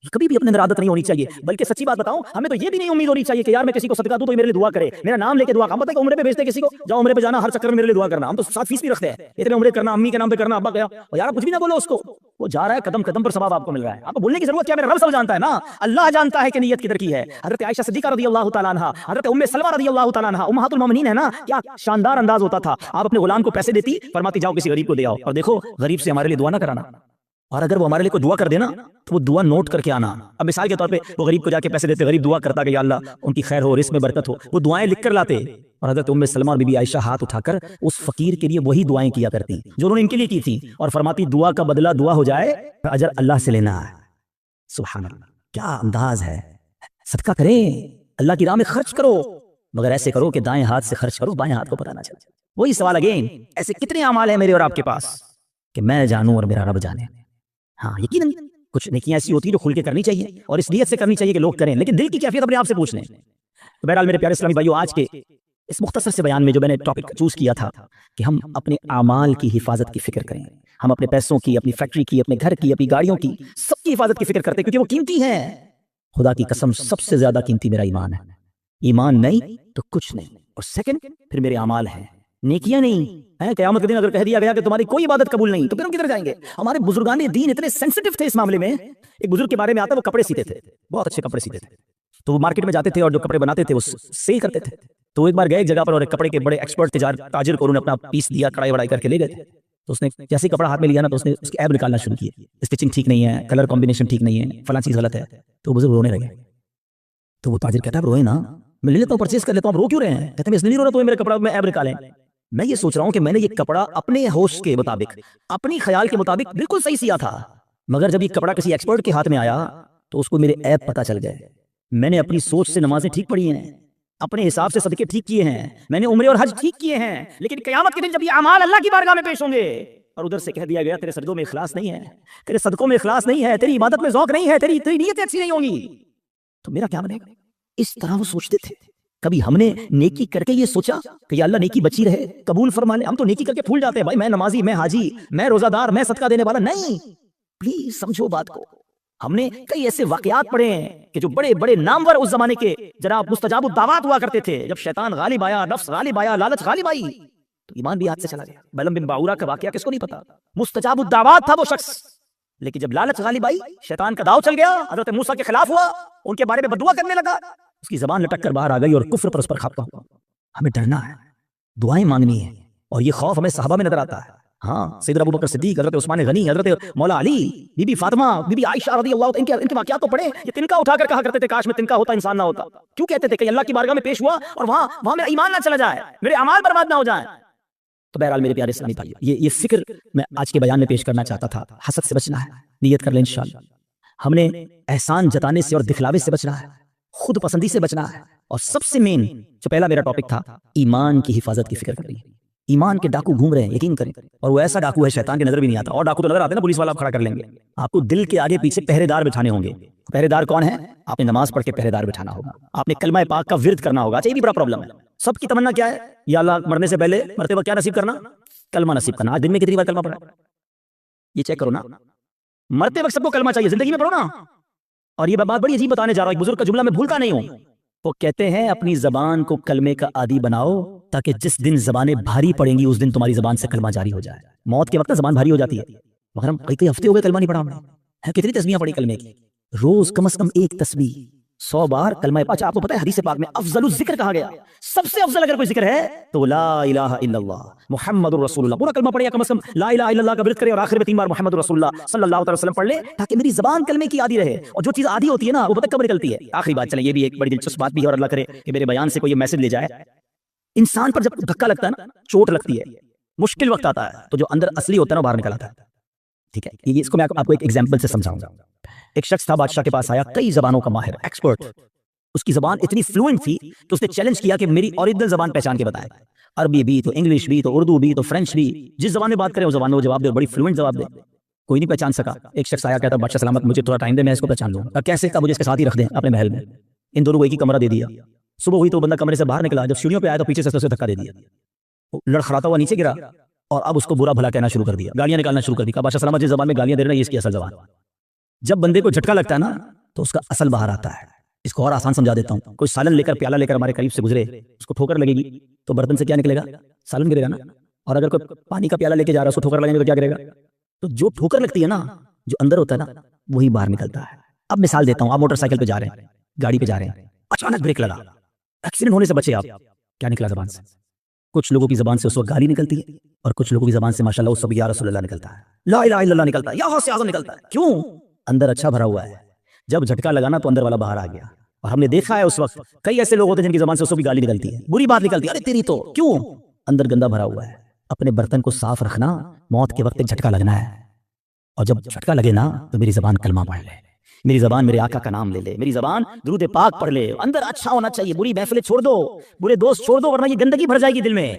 کبھی بھی اپنے اندر عادت نہیں ہونی چاہیے. بلکہ سچی بات بتاؤں, ہمیں تو یہ بھی نہیں امید ہونی چاہیے کہ یار میں کسی کو صدقہ دوں تو یہ میرے لیے دعا کرے, میرا نام لے کے دعا. ہم پتہ ہے کہ عمرے پہ بھیجتے ہیں کسی کو, جاؤ عمرے پہ جانا, ہر چکر میں میرے لیے دعا کرنا. ہم تو 7 فیس بھی رکھتے ہیں, اتنے عمرے کرنا, امی کے نام پہ کرنا, ابا گیا, اور یار کچھ بھی نہ بولو اس کو, وہ جا رہا ہے قدم قدم پر ثواب آپ کو مل رہا ہے. آپ کو بولنے کی ضرورت کیا, میرا رب سب جانتا ہے نا, اللہ جانتا ہے کہ نیت کدھر کی ہے. حضرت عائشہ صدیقہ رضی اللہ تعالیٰ عنہا, حضرت ام سلمہ رضی اللہ تعالیٰ عنہا, امہات المومنین ہے نا, کیا شاندار انداز ہوتا تھا. آپ اپنے غلام کو پیسے دیتی, فرماتی جاؤ کسی غریب کو دے آؤ, اور دیکھو غریب سے ہمارے لیے دعا نہ کرانا, اور اگر وہ ہمارے لیے کوئی دعا کر دینا تو وہ دعا نوٹ کر کے آنا. اب مثال کے طور پہ وہ غریب کو جا کے پیسے دیتے, غریب دعا کرتا کہ یا اللہ ان کی خیر ہو, رزق میں برکت ہو, وہ دعائیں لکھ کر لاتے. اور حضرت ام سلمہ اور بی بی عائشہ ہاتھ اٹھا کر اس فقیر کے لیے وہی دعائیں کیا کرتی جو انہوں نے ان کے لیے کی تھی, اور فرماتی دعا کا بدلہ دعا ہو جائے, اجر اللہ سے لینا ہے. سبحان اللہ, کیا انداز ہے. صدقہ کریں, اللہ کی راہ میں خرچ کرو, مگر ایسے کرو کہ دائیں ہاتھ سے خرچ کرو, بائیں ہاتھ کو پتہ نہ چلے. وہی سوال اگین, ایسے کتنے اعمال ہیں میرے اور آپ کے پاس کہ میں جانوں اور میرا رب جانے. ہاں یقیناً کچھ نیکیاں ایسی ہوتی ہیں جو کھل کے کرنی چاہیے اور اس نیت سے کرنی چاہیے کہ لوگ کریں, لیکن دل کی کیفیت اپنے آپ سے پوچھ لیں. تو بہرحال میرے پیارے اسلامی بھائیو, آج کے اس مختصر سے بیان میں جو میں نے ٹاپک چوز کیا تھا کہ ہم اپنے اعمال کی حفاظت کی فکر کریں. ہم اپنے پیسوں کی, اپنی فیکٹری کی, اپنے گھر کی, اپنی گاڑیوں کی, سب کی حفاظت کی فکر کرتے ہیں کیونکہ وہ قیمتی ہیں. خدا کی قسم سب سے زیادہ قیمتی میرا ایمان ہے. ایمان نہیں تو کچھ نہیں, اور سیکنڈ پھر میرے اعمال ہیں, نیکیاں نہیں ہیں. قیامت کے دن اگر کہہ دیا گیا کہ تمہاری کوئی عبادت قبول نہیں تو پھر ہم کدھر جائیں گے؟ ہمارے بزرگان دین اتنے سینسٹیو تھے اس معاملے میں. ایک بزرگ کے بارے میں آتا ہے, وہ کپڑے سیتے تھے, بہت اچھے کپڑے سیتے تھے. تو وہ مارکیٹ میں جاتے تھے اور جو کپڑے بناتے تھے وہ سیل کرتے تھے. تو ایک بار گئے ایک جگہ پر اور ایک کپڑے کے بڑے ایکسپرٹ تاجر کو انہوں نے اپنا پیس دیا, کڑائی وڑائی کر کے لے گئے تھے. تو اس نے جیسے کپڑا ہاتھ میں لیا نا تو اس نے اس کے ایب نکالنا شروع کیے, اسٹچنگ ٹھیک نہیں ہے, کلر کمبینیشن ٹھیک نہیں ہے, فلاں چیز غلط ہے. تو بزرگ رونے لگے. تو وہ تاجر کہتا ہے روئے نا, میں لے لیتا ہوں, پرچیز کر لیتا ہوں, آپ رو کیوں رہے ہیں؟ کہتے ہیں میں اس لیے نہیں رو رہا, تو میرے کپڑا میں ایب نکالیں. میں یہ سوچ رہا ہوں کہ میں نے یہ کپڑا اپنے ہوش کے مطابق, اپنی خیال کے مطابق بالکل صحیح سیا تھا, مگر جب یہ کپڑا کسی ایکسپرٹ کے ہاتھ میں آیا تو اس کو میرے عیب پتہ چل گئے. میں نے اپنی سوچ سے نمازیں ٹھیک پڑھی ہیں, اپنے حساب سے صدقے ٹھیک کیے ہیں, میں نے عمرے اور حج ٹھیک کیے ہیں, لیکن قیامت کے دن جب یہ اعمال اللہ کی بارگاہ میں پیش ہوں گے اور ادھر سے کہہ دیا گیا تیرے سجدوں میں اخلاص نہیں ہے, تیرے صدقوں میں اخلاص نہیں ہے, تیری عبادت میں ذوق نہیں ہے, تیری نیتیں اچھی نہیں ہوں گی, تو میرا کیا بنے گا؟ اس طرح وہ سوچتے تھے. کبھی ہم نے نیکی کر کے یہ سوچا کہ یا اللہ نیکی بچی رہے, قبول فرما لے. ہم تو نیکی کر کے پھول جاتے ہیں, بھائی میں نمازی, میں حاجی, میں روزہ دار, میں صدقہ دینے والا. نہیں, پلیز سمجھو بات کو. ہم نے کئی ایسے واقعات پڑھے ہیں کہ جو بڑے بڑے نامور اس زمانے کے جناب مستجاب الدعوات ہوا کرتے تھے. جب شیطان غالب آیا, نفس غالب آیا, لالچ غالب آئی, تو ایمان بھی ہاتھ سے چلا گیا. بلم بن باورا کا واقعہ کس کو نہیں پتا, مستجاب الدعوات تھا وہ شخص, لیکن جب لالچ غالب آئی, شیطان کا داؤ چل گیا, حضرت موسیٰ کے خلاف ہوا, ان کے بارے میں بددعا کرنے لگا, اس کی زبان لٹک کر باہر آ گئی اور کفر پر اس پر کھاپتا ہوا. ہمیں ڈرنا ہے, دعائیں مانگنی ہے, اور یہ خوف ہمیں صحابہ میں نظر آتا ہے. ہاں, سیدنا ابو بکر صدیق, حضرت عثمان غنی, حضرت مولا علی, بی بی فاطمہ, بی بی عائشہ رضی اللہ عنہ, ان کے واقعات تو پڑھیں. یہ تنکا اٹھا کر کہا کرتے تھے کاش میں تنکا ہوتا انسان نہ ہوتا. کیوں کہتے تھے کہ اللہ کی بارگاہ میں پیش ہوا اور وہاں میرا ایمان نہ چلا جائے, میرے اعمال برباد نہ ہو جائیں. تو بہرحال میرے پیارے اسلامی بھائی, یہ فکر میں آج کے بیان میں پیش کرنا چاہتا تھا. حسد سے بچنا ہے, نیت کر لیں انشاءاللہ. ہم نے احسان جتانے سے اور دکھلاوے سے بچنا ہے, خود پسندی سے بچنا ہے, اور سب سے مین جو پہلا میرا ٹاپک تھا, ایمان کی حفاظت کی فکر کرنی ہے. ایمان کے ڈاکو گھوم رہے ہیں, یقین کریں, اور وہ ایسا ڈاکو ہے شیطان کی نظر بھی نہیں آتا. اور ڈاکو تو نظر آتے ہیں نا, پولیس والا آپ کھڑا کر لیں گے. آپ کو دل کے آگے پیچھے پہرے دار بٹھانے ہوں گے. پہرے دار کون ہے؟ آپ نے نماز پڑھ کے پہرے دار بٹھانا ہوگا, آپ نے کلمہ پاک کا ورد کرنا ہوگا. یہ بھی بڑا پرابلم ہے. سب کی تمنا کیا ہے, یا اللہ مرنے سے پہلے, مرتے وقت کیا نصیب کرنا؟ کلمہ نصیب کرنا. آج دن میں کتنی بار کلمہ پڑھا, یہ چیک کرو نا. مرتے وقت سب کو کلمہ چاہیے, زندگی میں پڑھو نا. اور یہ بات بڑی عجیب بتانے جا رہا ہوں, ایک بزرگ کا جملہ میں بھولتا نہیں ہوں. وہ کہتے ہیں اپنی زبان کو کلمے کا عادی بناؤ تاکہ جس دن زبانیں بھاری پڑیں گی اس دن تمہاری زبان سے کلمہ جاری ہو جائے. موت کے وقت زبان بھاری ہو جاتی ہے, مگر ہم کئی ہفتے ہو گئے کلمہ نہیں پڑھا. ہم نے کتنی تسبیحیں پڑھی کلمے کی, روز کم از کم ایک تسبیح 100 بار کلمہ پاک. اچھا آپ کو پتہ ہے حدیث پاک میں افضل الذکر کہا گیا, سب سے افضل اگر کوئی ذکر ہے تو لا الہ الا اللہ محمد رسول اللہ. پورا کلمہ پڑھے, کم از کم لا الہ الا اللہ کا ورد کرے اور آخر میں 3 بار محمد رسول اللہ صلی اللہ علیہ وسلم پڑھ لے, تاکہ میری زبان کلمے کی عادی رہے. اور جو چیز عادی ہوتی ہے نا وہ پتہ کب نکلتی ہے؟ آخری بات, چلیں یہ بھی ایک بڑی دلچسپ بات بھی ہے, اور اللہ کرے کہ میرے بیان سے کوئی میسج لے جائے. انسان پر جب دھکا لگتا ہے نا, چوٹ لگتی ہے, مشکل وقت آتا ہے تو جو اندر اصلی ہوتا ہے نا باہر نکل آتا ہے. ٹھیک ہے, یہ اس کو میں آپ کو ایک ایگزامپل سے سمجھاؤں گا. ایک شخص تھا بادشاہ کے پاس آیا, کئی زبانوں کا ماہر, ایکسپرٹ. اس کی زبان اتنی فلوئنٹ تھی کہ اس نے چیلنج کیا کہ میری اوریجنل زبان پہچان کے بتائے. عربی بھی تو انگلش بھی تو اردو بھی تو فرینچ بھی, جس زبان میں بات کرے اس زبان میں وہ جواب دے, اور بڑی فلوئنٹ جواب دے. کوئی نہیں پہچان سکا. ایک شخص آیا, کہتا بادشاہ سلامت مجھے تھوڑا ٹائم دے, میں اس کو پہچان لوں گا. کیسے؟ مجھے اس کے ساتھ ہی رکھ دیں اپنے محل میں. ان دونوں کو ایک ہی کمرہ دے دیا. صبح ہوئی تو بندہ کمرے سے باہر نکلا, جب سیڑھیوں پہ آیا تو پیچھے سے اسے دھکا دے دیا, لڑکھڑاتا ہوا نیچے گرا, اور اب اس کو برا بھلا کہنا شروع کر دیا, گالیاں نکالنا شروع کر دی. بادشاہ سلامت جس زبان میں گالیاں دے رہے ہیں یہ اس کی اصل زبان. جب بندے کو جھٹکا لگتا ہے نا تو اس کا اصل باہر آتا ہے. اس کو اور آسان سمجھا دیتا ہوں. کوئی سالن لے کر, پیالہ لے کر ہمارے قریب سے گزرے, اس کو ٹھوکر لگے گی تو برتن سے کیا نکلے گا؟ سالن گرے گا نا. اور اگر کوئی پانی کا پیالہ لے کے جا رہا ہے, اس کو ٹھوکر لگیں گے تو کیا کرے گا؟ تو جو ٹھوکر لگتی ہے نا, جو اندر ہوتا ہے نا, وہی باہر نکلتا ہے. اب مثال دیتا ہوں, آپ موٹر سائیکل پہ جا رہے ہیں, گاڑی پہ جا رہے ہیں, اچانک بریک لگا, ایکسیڈنٹ ہونے سے بچے آپ, کیا نکلا زبان سے؟ کچھ لوگوں کی زبان سے اس وقت گالی نکلتی ہے, اور کچھ لوگوں کی زبان سے ماشاءاللہ اس وقت یا رسول اللہ نکلتا ہے, لا الہ الا اللہ نکلتا ہے, یا غوث اعظم نکلتا ہے. کیوں؟ اندر اچھا بھرا ہوا ہے. جب جھٹکا لگانا تو اندر والا باہر آ گیا. اور ہم نے دیکھا ہے اس وقت کئی ایسے لوگ ہوتے ہیں جن کی زبان سے اس وقت گالی نکلتی ہے, بری بات نکلتی ہے, ارے تیری تو. کیوں؟ اندر گندا بھرا ہوا ہے. اپنے برتن کو صاف رکھنا, موت کے وقت ایک جھٹکا لگنا ہے, اور جب جھٹکا لگے نا تو میری زبان کلمہ پڑھ لے, میری زبان میرے آقا کا نام لے لے, میری زبان درود پاک پڑھ لے. اندر اچھا ہونا چاہیے. بری محفلیں چھوڑ دو, برے دوست چھوڑ دو, ورنہ یہ گندگی بھر جائے گی دل میں.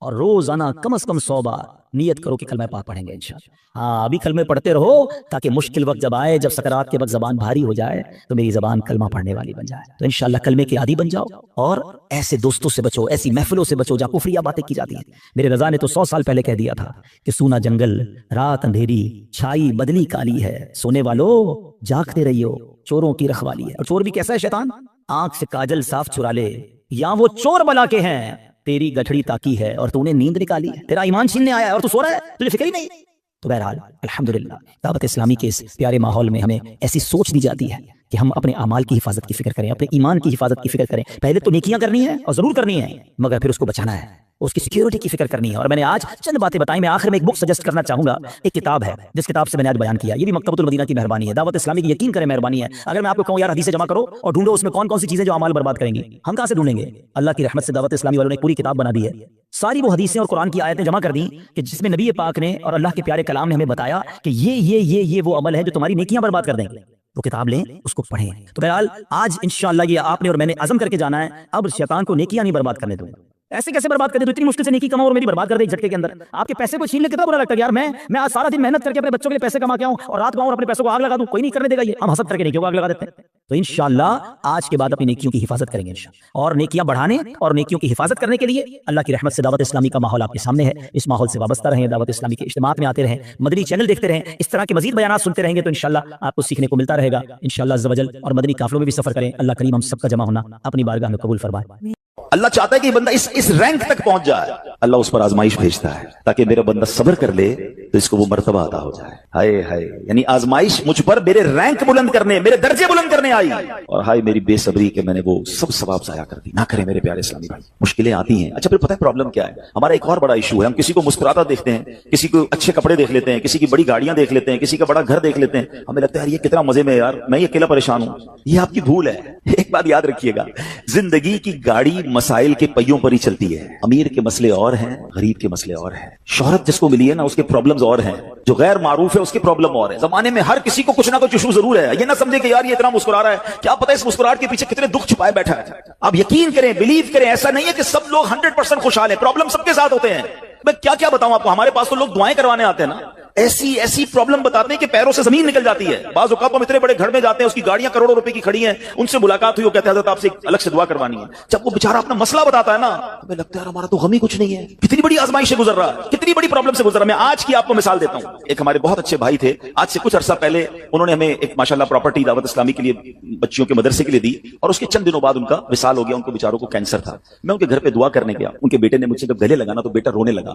اور روزانہ کم از کم 100 بار نیت کرو کہ کلمہ پاک پڑھیں گے انشاءاللہ. ہاں, ابھی کلمے پڑھتے رہو تاکہ مشکل وقت جب آئے, جب سکرات کے وقت زبان بھاری ہو جائے تو میری زبان کلمہ پڑھنے والی بن جائے. تو انشاءاللہ کلمے کے عادی بن جاؤ, اور ایسے دوستوں سے بچو, ایسی محفلوں سے بچو جہاں کفریہ باتیں کی جاتی ہیں. میرے رضا نے تو 100 سال پہلے کہہ دیا تھا کہ سونا جنگل, رات اندھیری, چھائی بدلی کالی ہے, سونے والو جاگتے رہیو, چوروں کی رکھوالی ہے. اور چور بھی کیسا ہے شیطان؟ آنکھ سے کاجل صاف چرا لے, یا وہ چور بلا کے ہیں, تیری گٹھڑی تاکی ہے اور تو نے نیند نکالی ہے. تیرا ایمان چھیننے آیا ہے اور تو سو رہا ہے, تجھے فکر ہی نہیں. تو بہرحال الحمدللہ دعوت اسلامی کے اس پیارے ماحول میں ہمیں ایسی سوچ دی جاتی ہے کہ ہم اپنے اعمال کی حفاظت کی فکر کریں, اپنے ایمان کی حفاظت کی فکر کریں. پہلے تو نیکیاں کرنی ہے اور ضرور کرنی ہے, مگر پھر اس کو بچانا ہے, اس کی سیکیورٹی کی فکر کرنی ہے. اور میں نے آج چند باتیں بتائیں. میں آخر میں ایک بک سجیسٹ کرنا چاہوں گا. ایک کتاب ہے جس کتاب سے میں نے آج بیان کیا, یہ بھی مکتبۃ المدینہ کی مہربانی ہے, دعوت اسلامی کی یقین کریں مہربانی ہے. اگر میں آپ کو کہوں یار حدیثیں جمع کرو اور ڈھونڈو اس میں کون کون سی چیزیں جو اعمال برباد کریں گی, ہم کہاں سے ڈھونڈیں گے؟ اللہ کی رحمت سے دعوت اسلامی والوں نے ایک پوری کتاب بنا دی ہے. ساری وہ حدیثیں اور قرآن کی آیتیں جمع کر دیں کہ جس میں نبی پاک نے اور اللہ کے پیارے کلام نے ہمیں بتایا کہ یہ وہ عمل ہے جو تمہاری نیکیاں برباد کر دیں گے. وہ کتاب لیں, اس کو پڑھیں. تو بہرحال آج انشاءاللہ یہ آپ نے اور میں نے عزم کر کے جانا ہے, اب شیطان کو نیکیاں نہیں برباد کرنے دوں گا. ایسے کیسے برباد کر دے؟ تو اتنی مشکل سے نیکی کماؤ اور میری برباد کر دے ایک جھٹکے کے اندر. آپ کے پیسے کو چھین لے کتنا برا لگتا ہے یار. میں آج سارا دن محنت کر کے اپنے بچوں کے لیے پیسے کما کے آؤں اور رات کو آؤں اور اپنے پیسوں کو آگ لگا دوں. کوئی نہیں کرنے دے گا. یہ ہم حسد کر کے نیکیوں کو آگ لگا دیتے ہیں. تو انشاءاللہ آج کے بعد اپنی نیکیوں کی حفاظت کریں گے انشاءاللہ, اور نیکیاں بڑھانے اور نیکیوں کی حفاظت کرنے کے لیے اللہ کی رحمت سے دعوت اسلامی کا ماحول آپ کے سامنے ہے. اس ماحول سے وابستہ رہیں, دعوت اسلامی کے اجتماعات میں آتے رہیں, مدنی چینل دیکھتے رہیں. اس طرح کے مزید بیانات سنتے رہیں گے تو انشاءاللہ آپ کو سیکھنے کو ملتا رہے گا انشاءاللہ عز و جل. اور مدنی قافلوں میں بھی سفر کریں. اللہ کریم ہم سب کا جمع ہونا اپنی بارگاہ میں قبول فرمائے. اللہ چاہتا ہے کہ بندہ اس رینک تک پہنچ جائے. اللہ اس پر آزمائش بھیجتا ہے تاکہ میرا بندہ صبر کر لے تو اس کو وہ مرتبہ عطا ہو جائے. ہائے ہائے, یعنی آزمائش مجھ پر میرے رینک بلند کرنے, میرے درجے بلند کرنے آئی, اور ہائے میری بے صبری کہ میں نے وہ سب ثواب ضائع کر دی. نہ کریں میرے پیارے اسلامی بھائی, مشکلیں آتی ہیں. اچھا پھر پتہ ہے پرابلم کیا ہے ہمارا؟ ایک اور بڑا ایشو ہے, ہم کسی کو مسکراتا دیکھتے ہیں, کسی کو اچھے کپڑے دیکھ لیتے ہیں, کسی کی بڑی گاڑیاں دیکھ لیتے ہیں, کسی کا بڑا گھر دیکھ لیتے ہیں, ہمیں لگتا ہے یار یہ کتنا مزے میں, یار میں یہ اکیلا پریشان ہوں. یہ آپ کی بھول ہے. ایک بات یاد رکھیے گا, زندگی کی گاڑی مسائل کے پہیوں پر ہی چلتی ہے. امیر کے مسئلے اور ہیں, غریب کے مسئلے اور ہیں. شہرت جس کو ملی ہے نا اس کے پرابلمز اور ہیں, جو غیر معروف ہے اس کے پرابلم اور ہے. زمانے میں ہر کسی کو کچھ نہ کچھ ایشو ضرور ہے. یہ نہ سمجھے کہ یار یہ اتنا مسکرا رہا ہے, کیا پتہ اس مسکراہٹ کے پیچھے کتنے دکھ چھپائے بیٹھا ہے. آپ یقین کریں, بلیو کریں, ایسا نہیں ہے کہ سب لوگ 100% خوشحال ہیں. پرابلم سب کے ساتھ ہوتے ہیں. میں کیا بتاؤں آپ کو, ہمارے پاس تو لوگ دعائیں کروانے آتے ہیں نا, ایسی پرابلم بتاتے ہیں کہ پیروں سے زمین نکل جاتی ہے. بعض اوقات ہم اتنے بڑے گھر میں جاتے ہیں, اس کی گاڑیاں کروڑوں روپے کی کھڑی ہیں, ان سے ملاقات ہوئی, وہ کہتے ہیں حضرت آپ سے الگ سے دعا کروانی ہے. جب وہ بیچارہ اپنا مسئلہ بتاتا ہے نا, ہمیں لگتا ہے ہمارا تو غم ہی کچھ نہیں ہے. کتنی بڑی آزمائش سے گزر رہا ہے, کتنی بڑی پرابلم سے گزر رہا ہے. میں آج کی آپ کو مثال دیتا ہوں. ایک ہمارے بہت اچھے بھائی تھے, آج سے کچھ عرصہ پہلے انہوں نے ہمیں ایک ماشاءاللہ پراپرٹی دعوت اسلامی کے لیے بچیوں کے مدرسے کے لیے دی, اور اس کے چند دنوں بعد ان کا وصال ہو گیا. ان کو بیچاروں کو کینسر تھا. میں ان کے گھر پہ دعا کرنے گیا, ان کے بیٹے نے مجھ سے جب گلے لگانا تو بیٹا رونے لگا.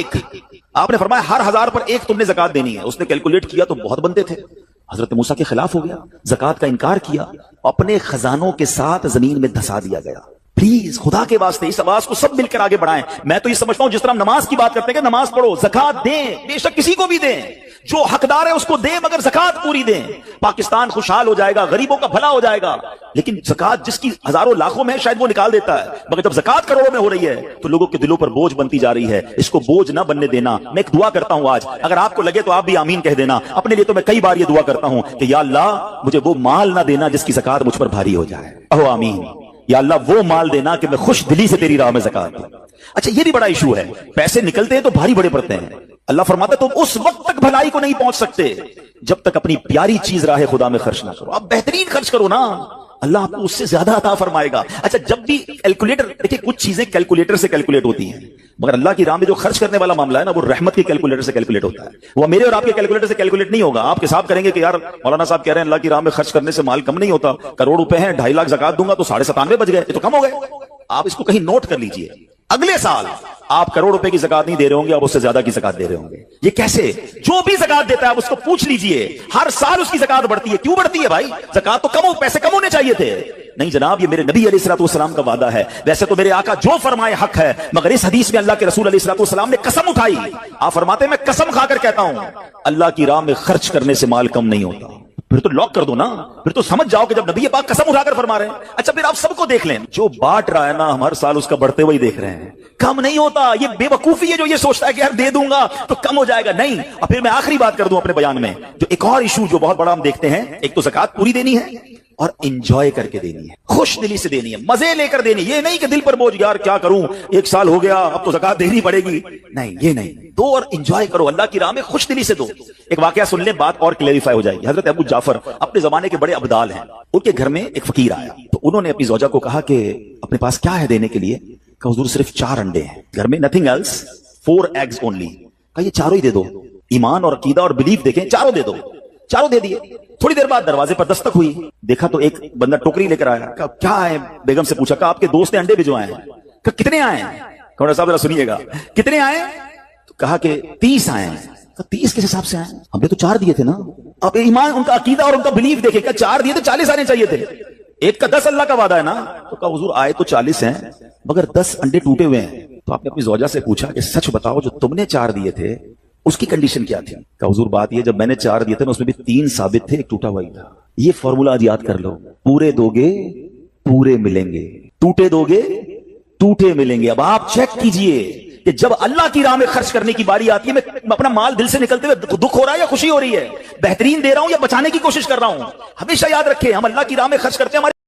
1। آپ نے فرمایا ہر 1000 پر 1 تم نے زکات دینی ہے. اس نے کیلکولیٹ کیا تو بہت بنتے تھے. حضرت موسیٰ کے خلاف ہو گیا, زکات کا انکار کیا, اپنے خزانوں کے ساتھ زمین میں دھسا دیا گیا. پلیز خدا کے واسطے اس آواز کو سب مل کر آگے بڑھائیں. میں تو یہ سمجھتا ہوں جس طرح ہم نماز کی بات کرتے ہیں کہ نماز پڑھو, زکات دیں, بے شک کسی کو بھی دیں, جو حقدار ہے اس کو دیں, مگر زکات پوری دیں. پاکستان خوشحال ہو جائے گا, غریبوں کا بھلا ہو جائے گا. لیکن زکات جس کی ہزاروں لاکھوں میں ہے شاید وہ نکال دیتا ہے, مگر جب زکات کروڑوں میں ہو رہی ہے تو لوگوں کے دلوں پر بوجھ بنتی جا رہی ہے. اس کو بوجھ نہ بننے دینا. میں ایک دعا کرتا ہوں آج, اگر آپ کو لگے تو آپ بھی آمین کہہ دینا. اپنے لیے تو میں کئی بار یہ دعا کرتا ہوں کہ یا اللہ مجھے وہ مال نہ دینا جس کی زکات مجھ پر بھاری ہو جائے. کہو آمین. یا اللہ وہ مال دینا کہ میں خوش دلی سے تیری راہ میں زکات دوں. اچھا یہ بھی بڑا ایشو ہے, پیسے نکلتے ہیں تو بھاری بڑے پڑتے ہیں. اللہ فرماتا ہے تم اس وقت تک بھلائی کو نہیں پہنچ سکتے جب تک اپنی پیاری چیز راہ خدا میں خرچ نہ کرو. آپ بہترین خرچ کرو نا, اللہ آپ کو اس سے زیادہ عطا فرمائے گا. اچھا جب بھی کیلکولیٹر, دیکھیں کچھ چیزیں کیلکولیٹر سے کیلکولیٹ ہوتی ہیں, مگر اللہ کی راہ میں جو خرچ کرنے والا معاملہ ہے نا وہ رحمت کے کیلکولیٹر سے کیلکولیٹ ہوتا ہے. وہ میرے اور آپ کے کیلکولیٹر سے کیلکولیٹ نہیں ہوگا. آپ حساب کریں گے کہ یار مولانا صاحب کہہ رہے ہیں اللہ کی راہ میں خرچ کرنے سے مال کم نہیں ہوتا, کروڑ روپے ہیں 2.5 لاکھ زکات دوں گا تو 97.5 بچ گئے, یہ تو کم ہو گئے. آپ اس کو کہیں نوٹ کر لیجئے, اگلے سال آپ کروڑ روپے کی زکات نہیں دے رہے ہوں گے, آپ اس سے زیادہ کی زکات دے رہے ہوں گے. یہ کیسے؟ جو بھی زکات دیتا ہے آپ اس کو پوچھ لیجئے, ہر سال اس کی زکات بڑھتی ہے. کیوں بڑھتی ہے بھائی؟ زکات تو کم ہو, پیسے کم ہونے چاہیے تھے. نہیں جناب, یہ میرے نبی علیہ الصلوۃ والسلام کا وعدہ ہے. ویسے تو میرے آقا جو فرمائے حق ہے, مگر اس حدیث میں اللہ کے رسول علیہ الصلوۃ والسلام نے قسم اٹھائی. آپ فرماتے ہیں میں قسم کھا کر کہتا ہوں اللہ کی راہ میں خرچ کرنے سے مال کم نہیں ہوتا. پھر تو لاک کر دو نا, پھر تو سمجھ جاؤ کہ جب نبی پاک قسم اٹھا کر فرما رہے ہیں. اچھا پھر آپ سب کو دیکھ لیں, جو بانٹ رہا ہے نا ہم ہر سال اس کا بڑھتے ہوئے دیکھ رہے ہیں, کم نہیں ہوتا. یہ بے وقوفی ہے جو یہ سوچتا ہے کہ یار دے دوں گا تو کم ہو جائے گا. نہیں. اور پھر میں آخری بات کر دوں اپنے بیان میں, جو ایک اور ایشو جو بہت بڑا ہم دیکھتے ہیں, ایک تو زکات پوری دینی ہے اور انجوائے کر کے دینی ہے, خوش دلی سے دینی ہے, مزے لے کر دینی. یہ نہیں کہ دل پر بوجھ, یار کیا کروں 1 سال ہو گیا اب تو زکات دینی پڑے گی. نہیں, یہ نہیں. دو اور انجوائے کرو, اللہ کی راہ میں خوش دلی سے دو. ایک واقعہ سن لیں, بات اور کلیریفائی ہو جائے گی. حضرت ابو جعفر اپنے زمانے کے بڑے ابدال ہیں. ان کے گھر میں ایک فقیر آیا تو انہوں نے اپنی زوجہ کو کہا کہ اپنے پاس کیا ہے دینے کے لیے؟ کہ حضور صرف 4 انڈے ہیں گھر میں, نتھنگ ایلس, 4 ایگز اونلی. کہ یہ چاروں ہی دے دو. ایمان اور عقیدہ اور بلیف دیکھیں, چاروں دے دو. چاروں دے دیے. تھوڑی دیر بعد دروازے پر دستک ہوئی, دیکھا تو ایک بندہ ٹوکری لے کر آیا. کہا کیا ہے؟ بیگم سے پوچھا. کہا آپ کے دوست نے انڈے بھجوائے ہیں. کہا کتنے آئے ہیں؟ کہا صاحب ذرا سنیے گا, کتنے آئے؟ تو کہا کہ 30 آئے ہیں. 30 کس حساب سے آئے؟ ہم نے تو 4 دیے تھے نا. اب ایمان, ان کا عقیدہ اور ان کا بلیف دیکھے. کہ 4 دیے تو 40 آنے چاہیے تھے. ایک کا 10 اللہ کا وعدہ ہے نا. تو کہا حضور آئے تو 40 ہیں مگر 10 انڈے ٹوٹے ہوئے ہیں. تو آپ نے اپنی زوجہ سے پوچھا کہ سچ بتاؤ جو تم نے 4 دیے تھے اس کی کنڈیشن کیا تھی؟ کہ حضور بات یہ, جب میں نے 4 دیے تھے نا اس میں بھی 3 ثابت تھے, ایک ٹوٹا ہوا ہی تھا. یہ فارمولا آج یاد کر لو, پورے دو گے پورے ملیں گے, ٹوٹے دو گے ٹوٹے ملیں گے. اب آپ چیک کیجئے کہ جب اللہ کی راہ میں خرچ کرنے کی باری آتی ہے, میں اپنا مال دل سے نکلتے ہوئے دکھ ہو رہا ہے یا خوشی ہو رہی ہے, بہترین دے رہا ہوں یا بچانے کی کوشش کر رہا ہوں. ہمیشہ یاد رکھیں ہم اللہ کی راہ میں خرچ کرتے ہیں, ہمارے